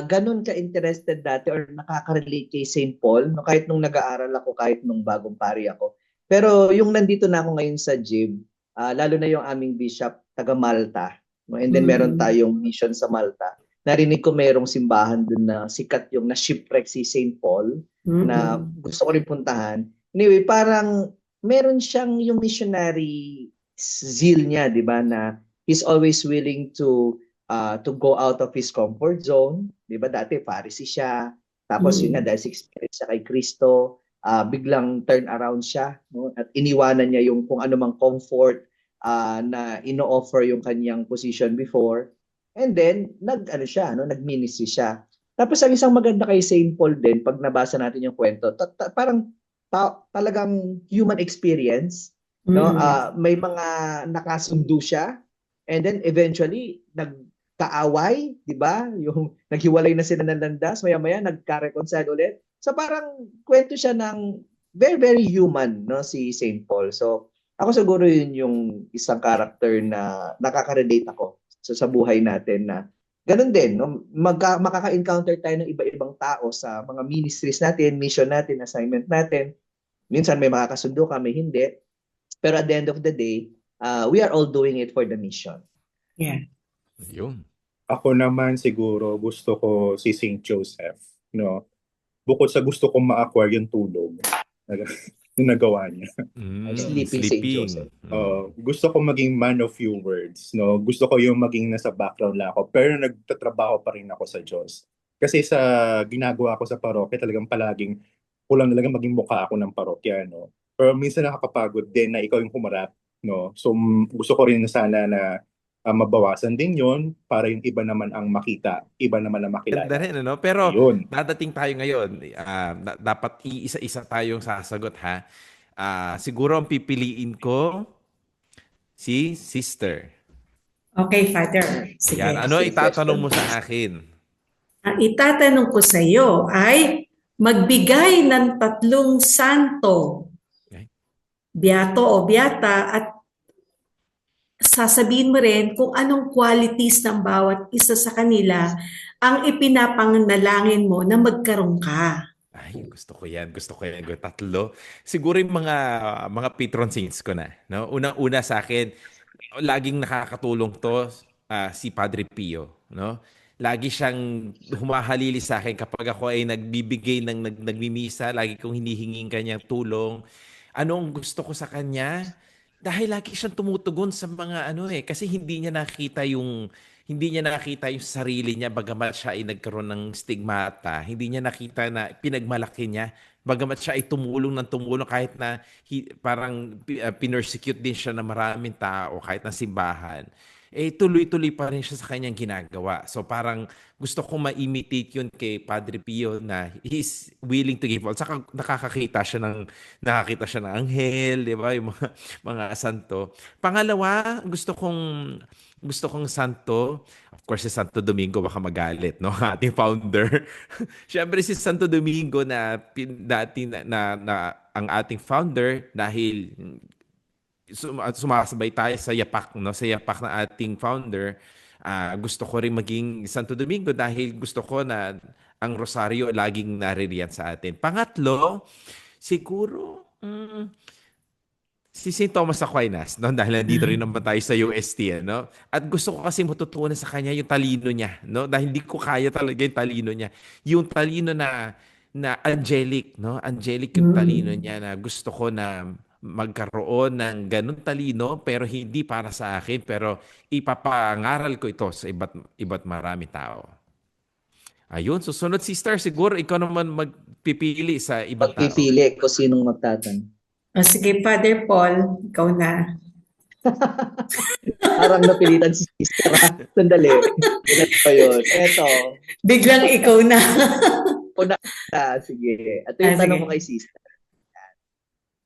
ganun ka-interested dati or nakaka-relate kay St. Paul. No, kahit nung nag-aaral ako, kahit nung bagong pari ako. Pero yung nandito na ako ngayon sa gym, lalo na yung aming bishop, taga Malta. No? And then meron tayong mission sa Malta. Narinig ko merong simbahan dun na sikat yung na-shipwreck si St. Paul na gusto ko rin puntahan. Anyway, parang meron siyang yung missionary zeal niya, di ba, na he's always willing to go out of his comfort zone. Di ba, dati Pharisee siya. Tapos yun na, dahil sa experience siya kay Kristo, biglang turn around siya, no? At iniwanan niya yung kung ano mang comfort na ino-offer yung kanyang position before. And then, nag-ministry siya. Tapos ang isang maganda kay St. Paul din, pag nabasa natin yung kwento, parang talagang human experience, no? May mga nakasundo siya, and then eventually nagkaaway, di ba? Yung naghiwalay na sila ng landas, maya-maya nagka-reconcile ulit. So parang kwento siya ng very very human, no, si St. Paul. So ako siguro yun yung isang character na nakaka-relate ako sa buhay natin na ganun din, no? Makaka-encounter tayo ng iba-ibang tao sa mga ministries natin, mission natin, assignment natin. Minsan may makakasundo ka, may hindi. Pero at the end of the day, we are all doing it for the mission. Yeah. Yun. Ako naman siguro gusto ko si St. Joseph, no? Bukod sa gusto kong ma-acquire yung tulog yung nagawa niya. Sleeping St. Joseph. Gusto ko maging man of few words, no? Gusto ko yung maging nasa background lang ako, pero nagtatrabaho pa rin ako sa Diyos. Kasi sa ginagawa ko sa parokya, talagang palaging kulang na lang maging mukha ako ng parokya, no? Pero minsan nakakapagod din na ikaw yung humarap, no? So gusto ko rin na sana na mabawasan din yon para yung iba naman ang makita, iba naman ang Ganda makilala. rin, ano? Pero Ayun. dadating tayo ngayon. Dapat iisa-isa tayong sasagot, ha? Siguro ang pipiliin ko si sister. Okay, Father. Sige. Yan. Ano Sige, itatanong question. mo sa akin? Ang itatanong ko sa iyo ay magbigay ng 3 santo, Okay. biyato o biyata, at sasabihin mo rin kung anong qualities ng bawat isa sa kanila ang ipinapangnalangin mo na magkaroon ka. Ay, gusto ko yan. Gusto ko yan. Tatlo. Siguro yung mga patron saints ko na. No? Unang-una sa akin, laging nakakatulong to si Padre Pio. No? Lagi siyang humahalili sa akin kapag ako ay nagbibigay nagmimisa. Lagi kong hinihinging kanyang tulong. Anong gusto ko sa kanya? Dahil lagi siyang tumutugon sa mga kasi hindi niya nakita yung sarili niya bagamat siya ay nagkaroon ng stigmata. Hindi niya nakita na pinagmalaki niya bagamat siya ay tumulong ng tumulong kahit na parang pinersecute din siya ng maraming tao kahit na simbahan. Tuloy-tuloy pa rin siya sa kanyang ginagawa. So parang gusto kong ma-imitate yun kay Padre Pio na he's willing to give all. Saka nakakita siya ng anghel, di ba? Yung mga santo. Pangalawa, gusto kong santo, of course si Santo Domingo, baka magalit, no? Ating founder. Siyempre si Santo Domingo na dati na ang ating founder dahil sumasabay tayo sa yapak, no? Sa yapak ng ating founder. Gusto ko rin maging Santo Domingo dahil gusto ko na ang rosaryo laging naririyan sa atin. Pangatlo, siguro si St. Thomas Aquinas, no? Dahil nandito rin naman tayo sa UST, no? At gusto ko kasi matutunan sa kanya yung talino niya, no? Dahil hindi ko kaya talaga yung talino niya. Yung talino na angelic, no? Angelic yung talino niya na gusto ko na magkaroon ng ganun talino pero hindi para sa akin pero ipapangaral ko ito sa iba't marami tao. Ayun, susunod sister, siguro ikaw naman magpipili sa ibang tao. Pagpipili ko sinong magtatanong. O sige, Father Paul, ikaw na. Parang napilitan si sister. Sandali. Ganun pa yun. Eto. Biglang ikaw na. Sige. Ito yung tanong Sige. ko kay sister.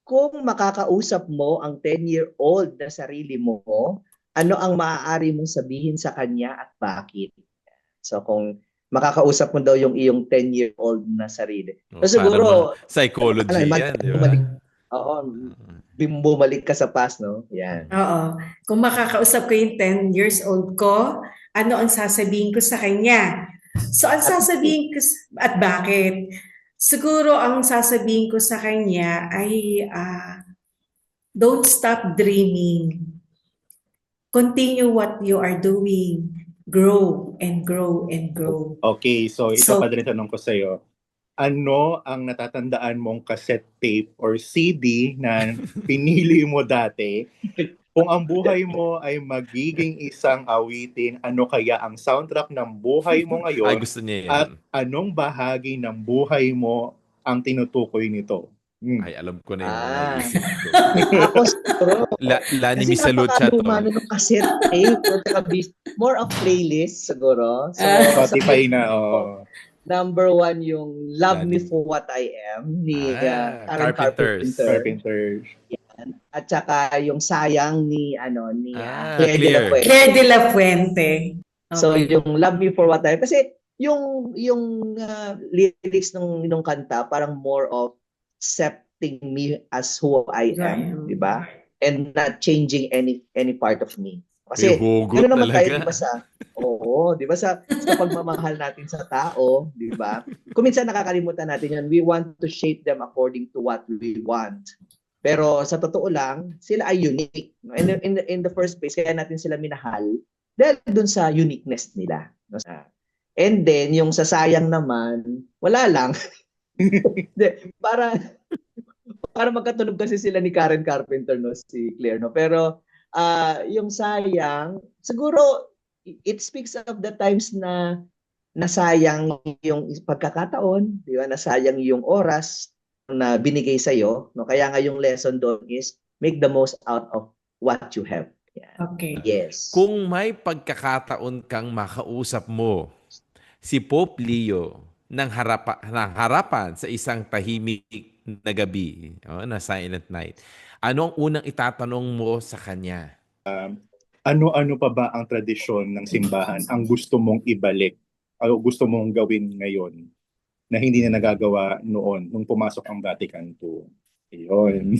Kung makakausap mo ang 10-year-old na sarili mo, ano ang maaari mong sabihin sa kanya at bakit? So kung makakausap mo daw yung iyong 10-year-old na sarili. So siguro, psychology yan, di ba? Bumalik ka sa past, no? Yan. Oo. Kung makakausap ko yung 10 years old ko, ano ang sasabihin ko sa kanya? So ang sasabihin ko, at bakit? Siguro ang sasabihin ko sa kanya ay don't stop dreaming. Continue what you are doing. Grow and grow and grow. Okay, so ito pa rin tanong ko sa'yo. Ano ang natatandaan mong cassette tape or CD na pinili mo dati? Kung ang buhay mo ay magiging isang awitin, ano kaya ang soundtrack ng buhay mo ngayon? Ay, gusto niya yan. At anong bahagi ng buhay mo ang tinutukoy nito? Ay, alam ko na yung mga isip ko. Ako siguro. Lani Misalucha to. Kasi ng cassette tape. More of playlist siguro. So, Spotify na, Number 1 yung Love Me For What I Am ni Karen Carpenter. Yan. At saka yung Sayang ni Claire de la Fuente. Okay. So yung Love Me For What I Am. Kasi yung lyrics nung kanta parang more of accepting me as who I am, di ba? And not changing any part of me. Kasi gano'n naman tayo, di ba di ba sa pagmamahal natin sa tao, di ba? Kung minsan nakakalimutan natin yan, we want to shape them according to what we want. Pero sa totoo lang, sila ay unique. In the first place, kaya natin sila minahal dahil dun sa uniqueness nila. And then, yung sa Sayang naman, wala lang. para magkatunog kasi sila ni Karen Carpenter, no, si Claire, no. Pero yung Sayang, siguro it speaks of the times na nasayang yung pagkakataon, di ba? Nasayang yung oras, na binigay sa iyo, no? Kaya nga yung lesson doon is make the most out of what you have. Yan. Okay. Yes. Kung may pagkakataon kang makausap mo si Pope Leo ng harapan sa isang tahimik na gabi, na silent night, ano ang unang itatanong mo sa kanya? Ano-ano pa ba ang tradisyon ng simbahan ang gusto mong ibalik o gusto mong gawin ngayon na hindi na nagagawa noon nung pumasok ang Vatican II? Ayun.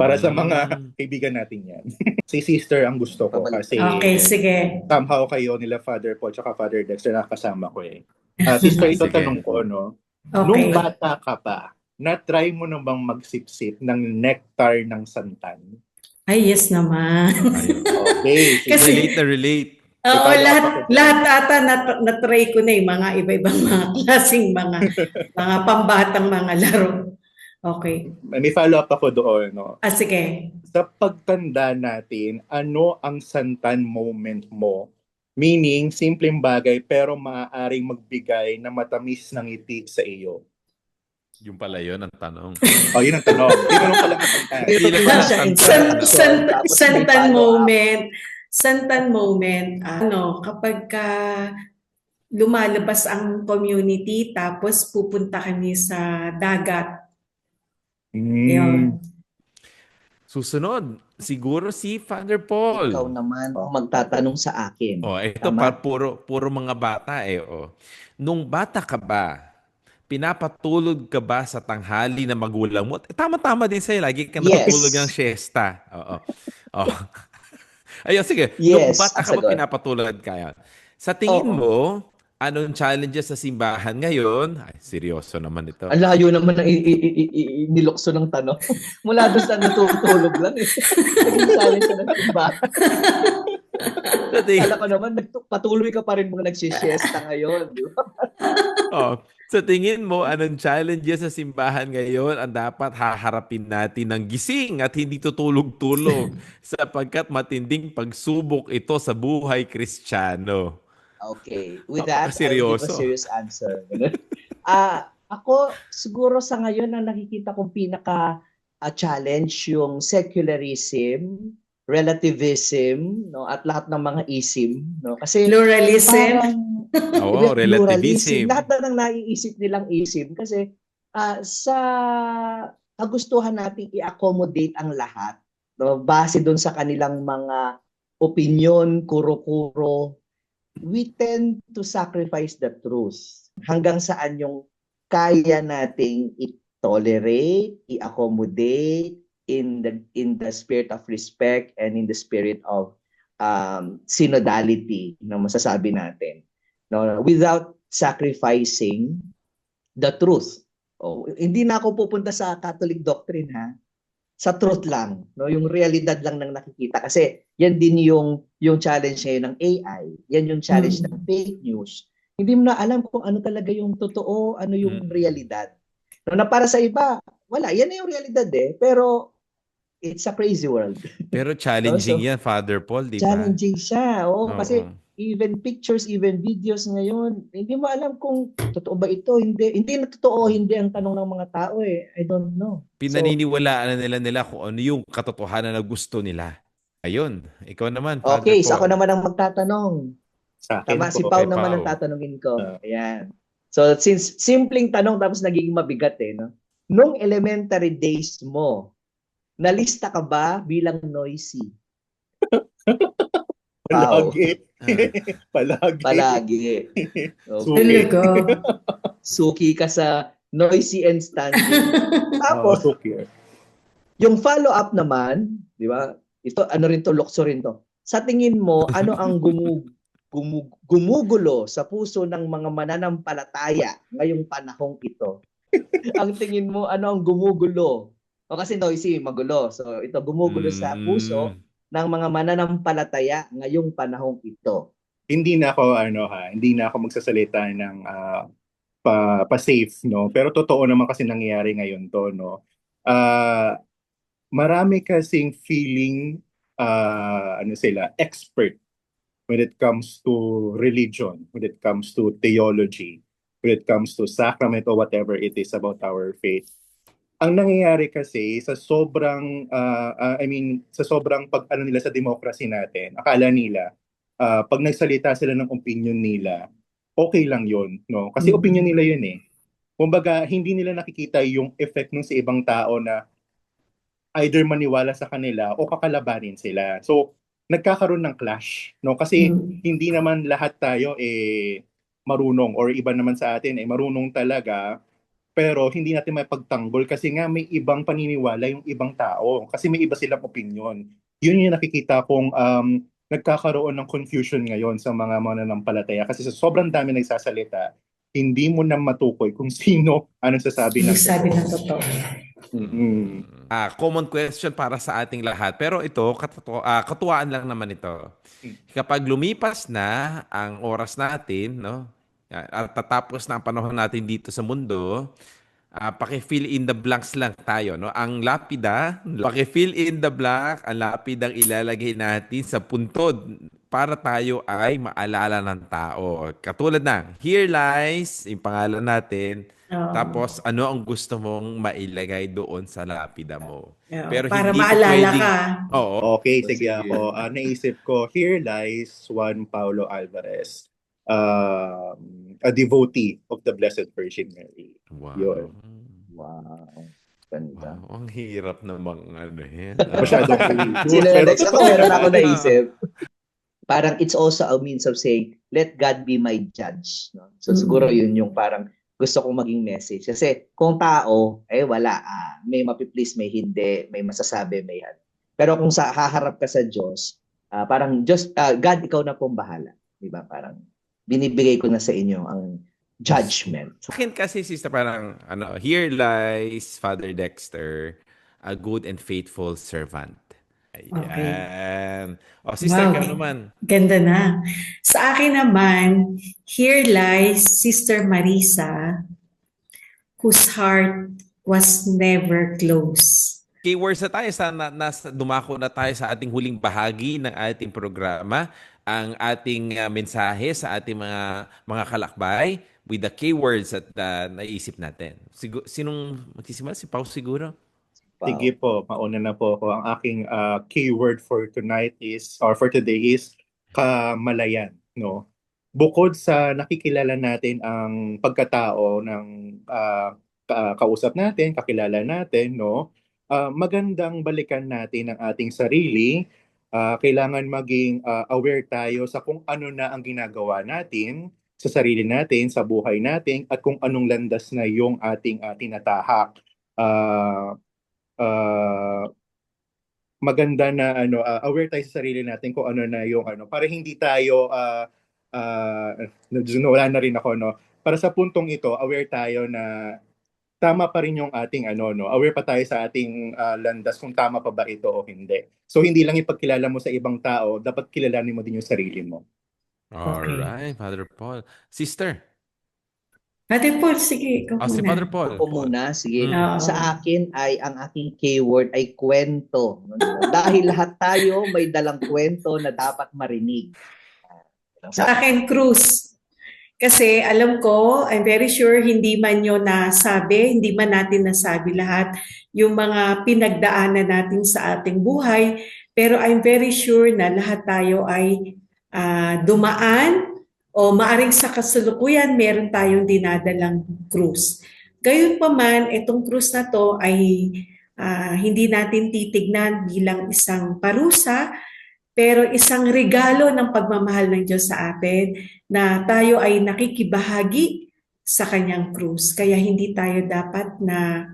Para sa mga kaibigan natin yan. Si Sister ang gusto ko kasi Okay, sige. somehow kayo nila Father Paul tsaka Father Dexter nakasama ko eh. Sister, ito Sige. tanong ko, no? Okay. Nung bata ka pa, na-try mo na bang magsipsip ng nectar ng santan? Ay, yes naman. Okay. Kasi- Relate na relate. Oo, Ipalo lahat, ako dyan. lahat ata na-try ko na yung mga iba-ibang mga klaseng mga pambatang mga laro. Okay. May follow-up ako doon, no? Sige. Sa pagtanda natin, ano ang santan moment mo? Meaning, simpleng bagay pero maaaring magbigay na matamis ng ngiti sa iyo. Yung pala yun ang tanong. Yun ang tanong. Tinanong pala ng santan. Hindi na pala Santan Santan moment, kapag lumalabas ang community tapos pupunta kami sa dagat. Yun. Susunod, siguro si Father Paul. Ikaw naman ang magtatanong sa akin. Ito Tama? puro mga bata Nung bata ka ba, pinapatulog ka ba sa tanghali na magulang mo? Tama-tama din sa'yo, lagi ka Yes. natutulog ng siesta. Oo. Ayun, sige. Yes, Nung bata ang ka ba, sagot. pinapatulog ka yan? Sa tingin Oo. mo, anong challenges sa simbahan ngayon? Ay, seryoso naman ito. Ang layo naman ng nilokso ng tanong. Mula doon sa natutulog lang eh. Naging challenge sa nagsimba. Sa tingin- Kala ko naman, patuloy ka pa rin mga nagsisiesta ngayon. Di ba? Sa tingin mo, anong challenges sa simbahan ngayon ang dapat haharapin natin ng gising at hindi tutulog-tulog sapagkat matinding pagsubok ito sa buhay Kristiyano? Okay. With that, I will give a Napakaseryoso. serious answer. Ako, siguro sa ngayon, ang nakikita kong pinaka-challenge yung secularism, relativism, no, at lahat ng mga ism, no? Kasi Pluralism. Oo, relativism. Lahat na ng naiisip nilang ism kasi sa kagustuhan nating i-accommodate ang lahat, no, base doon sa kanilang mga opinion, kuro-kuro, we tend to sacrifice the truth. Hanggang saan yung kaya nating i-tolerate, i-accommodate in the spirit of respect and in the spirit of synodality na masasabi natin, no, without sacrificing the truth. Hindi na ako pupunta sa Catholic doctrine, ha, sa truth lang, no, yung realidad lang ng nakikita kasi yan din yung challenge ngayon ng AI, yan yung challenge ng fake news. Hindi mo na alam kung ano talaga yung totoo, ano yung realidad, no, na para sa iba wala, yan na yung realidad pero it's a crazy world. Pero challenging yan, Father Paul, di ba? Challenging siya. Oo. Kasi even pictures, even videos ngayon, hindi mo alam kung totoo ba ito. Hindi na totoo, hindi ang tanong ng mga tao eh. I don't know. Pinaniniwalaan na nila kung ano yung katotohanan na gusto nila. Ayun. Ikaw naman, Father Okay, Paul. so ako naman ang magtatanong. Sa akin Tama, po, si Pao kay naman Pao. ang tatanungin ko. Ayan. So, since simpleng tanong tapos nagiging mabigat no? Nung elementary days mo, nalista ka ba bilang noisy? Palagi. Palagi. Suki. Talaga. Suki ka sa noisy and standing. Tapos, Suki. yung follow-up naman, di ba? Ito, ano rin to, lokso rin to. Sa tingin mo, ano ang gumugulo sa puso ng mga mananampalataya ngayong panahong ito? Ang tingin mo, ano ang gumugulo? O kasi noisy, magulo. So ito, gumugulo sa puso ng mga mananampalataya ngayong panahong ito. Hindi na ako magsasalita ng pa-safe, no? Pero totoo naman kasi nangyayari ngayon to, no? Marami kasing feeling expert when it comes to religion, when it comes to theology, when it comes to sacrament or whatever it is about our faith. ang nangyayari kasi sa sobrang sa sobrang pag ano nila sa democracy natin, akala nila pag nagsalita sila ng opinion nila, okay lang 'yon, no? Kasi opinion nila 'yun eh. Kumbaga, hindi nila nakikita yung effect nung sa ibang tao na either maniwala sa kanila o kakalabanin sila. So, nagkakaroon ng clash, no? Kasi Mm. hindi naman lahat tayo marunong, or iba naman sa atin marunong talaga, pero hindi natin mapagtanggol kasi nga may ibang paniniwala yung ibang tao kasi may iba silang opinion. Yun yung nakikita kong nagkakaroon ng confusion ngayon sa mga mananampalataya kasi sa sobrang dami nagsasalita, hindi mo na matukoy kung sino anong sasabi ng Sabi totoo. ng totoo. Mm. Common question para sa ating lahat. Pero ito, katuwaan lang naman ito. Kapag lumipas na ang oras natin, no? At tatapos na ang panahon natin dito sa mundo, paki-fill in the blanks lang tayo, no? Ang lapida, paki-fill in the blank, ang lapidang ilalagay natin sa puntod para tayo ay maalala ng tao. Katulad ng, here lies, yung pangalan natin, Oo. tapos ano ang gusto mong mailagay doon sa lapida mo. Oo. Pero Para hindi po maalala pwedeng, ka. oo, Okay, sige sige. ako. Naisip ko, here lies Juan Paulo Alvarez, a devotee of the Blessed Virgin Mary. Wow. Yun. Wow. Ganda. Wow, ang hirap namang ano yan. Masyadong religious. Sino na Pero next? Ako totoo meron naman. ako naisip. Parang it's also a means of saying, let God be my judge. No? So siguro yun yung parang gusto kong maging message. Kasi kung tao, wala. May mapiplease, may hindi, may masasabi, may ano. Pero kung haharap ka sa Diyos, parang Diyos, God, ikaw na pong bahala. Diba? Parang binibigay ko na sa inyo ang judgment. Sa akin kasi, sister, parang, here lies Father Dexter, a good and faithful servant. Okay. Ayan. O, sister, Wow. kayo naman. Ganda na. Sa akin naman, here lies Sister Marisa, whose heart was never closed. Keywords na tayo, dumako na tayo sa ating huling bahagi ng ating programa. Ang ating mensahe sa ating mga kalakbay with the keywords at naisip natin. Sinong magsisimula? Si Pao siguro? Sige po, mauna na po ako. Ang aking keyword for tonight is, or for today is, kamalayan. No? Bukod sa nakikilala natin ang pagkatao ng kausap natin, kakilala natin, no? Magandang balikan natin ang ating sarili. Kailangan maging aware tayo sa kung ano na ang ginagawa natin sa sarili natin, sa buhay natin, at kung anong landas na yung ating tinatahak. Maganda na aware tayo sa sarili natin kung ano na yung para hindi tayo wala na rin ako, no, para sa puntong ito aware tayo na tama pa rin yung ating aware pa tayo sa ating landas kung tama pa ba ito o hindi. So hindi lang ipagkilala mo sa ibang tao, dapat kilalanin mo din yung sarili mo. Alright, Father Paul. Sister. Father Paul, sige, ikaw Si muna. Father Paul. Ako muna, sige. Oo. Sa akin ay ang aking keyword ay kwento. Dahil lahat tayo may dalang kwento na dapat marinig. Sa akin, cruise. Kasi alam ko, I'm very sure hindi man nyo nasabi, hindi man natin nasabi lahat yung mga pinagdaanan natin sa ating buhay. Pero I'm very sure na lahat tayo ay dumaan o maaring sa kasalukuyan meron tayong dinadalang krus. Gayunpaman, itong krus na to ay hindi natin titignan bilang isang parusa, pero isang regalo ng pagmamahal ng Diyos sa atin na tayo ay nakikibahagi sa kanyang krus. Kaya hindi tayo dapat na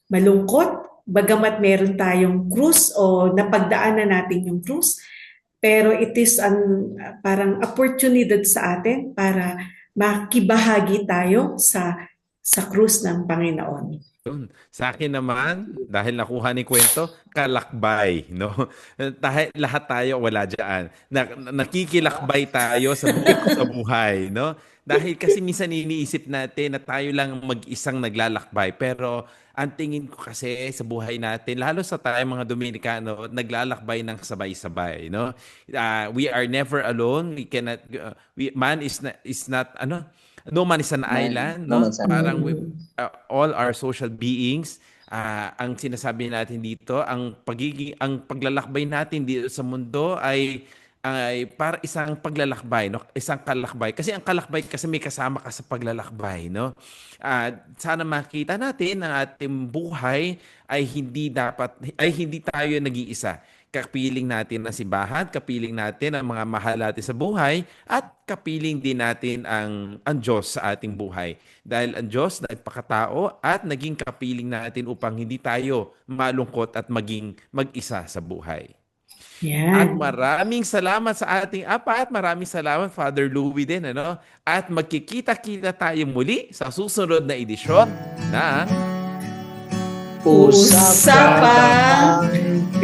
malungkot, bagamat meron tayong krus o napagdaanan natin yung krus, pero it is parang opportunity sa atin para makibahagi tayo sa krus ng Panginoon. Sa akin naman, dahil nakuha ni kwento, kalakbay, no? Dahil lahat tayo wala diyan. Nakikilakbay tayo sa buhay, no? Dahil kasi minsan iniisip natin na tayo lang mag-isang naglalakbay, pero ang tingin ko kasi sa buhay natin, lalo sa tayo mga Dominikano, naglalakbay ng sabay-sabay, no? We are never alone. We cannot man is not no man is an island, no? Parang all our social beings Ang sinasabi natin dito, ang paglalakbay natin dito sa mundo ay para isang paglalakbay, no? Isang kalakbay. Kasi ang kalakbay kasi may kasama ka sa paglalakbay, no? Sana makita natin ang ating buhay ay hindi tayo nag-iisa. Kapiling natin ang simbahan, kapiling natin ang mga mahal natin sa buhay, at kapiling din natin ang Diyos sa ating buhay. Dahil ang Diyos nagpakatao at naging kapiling natin upang hindi tayo malungkot at maging mag-isa sa buhay. At Yan. maraming salamat sa ating apat. Maraming salamat, Father Louie din. Ano? At magkikita-kita tayo muli sa susunod na edisyon na Usapang K.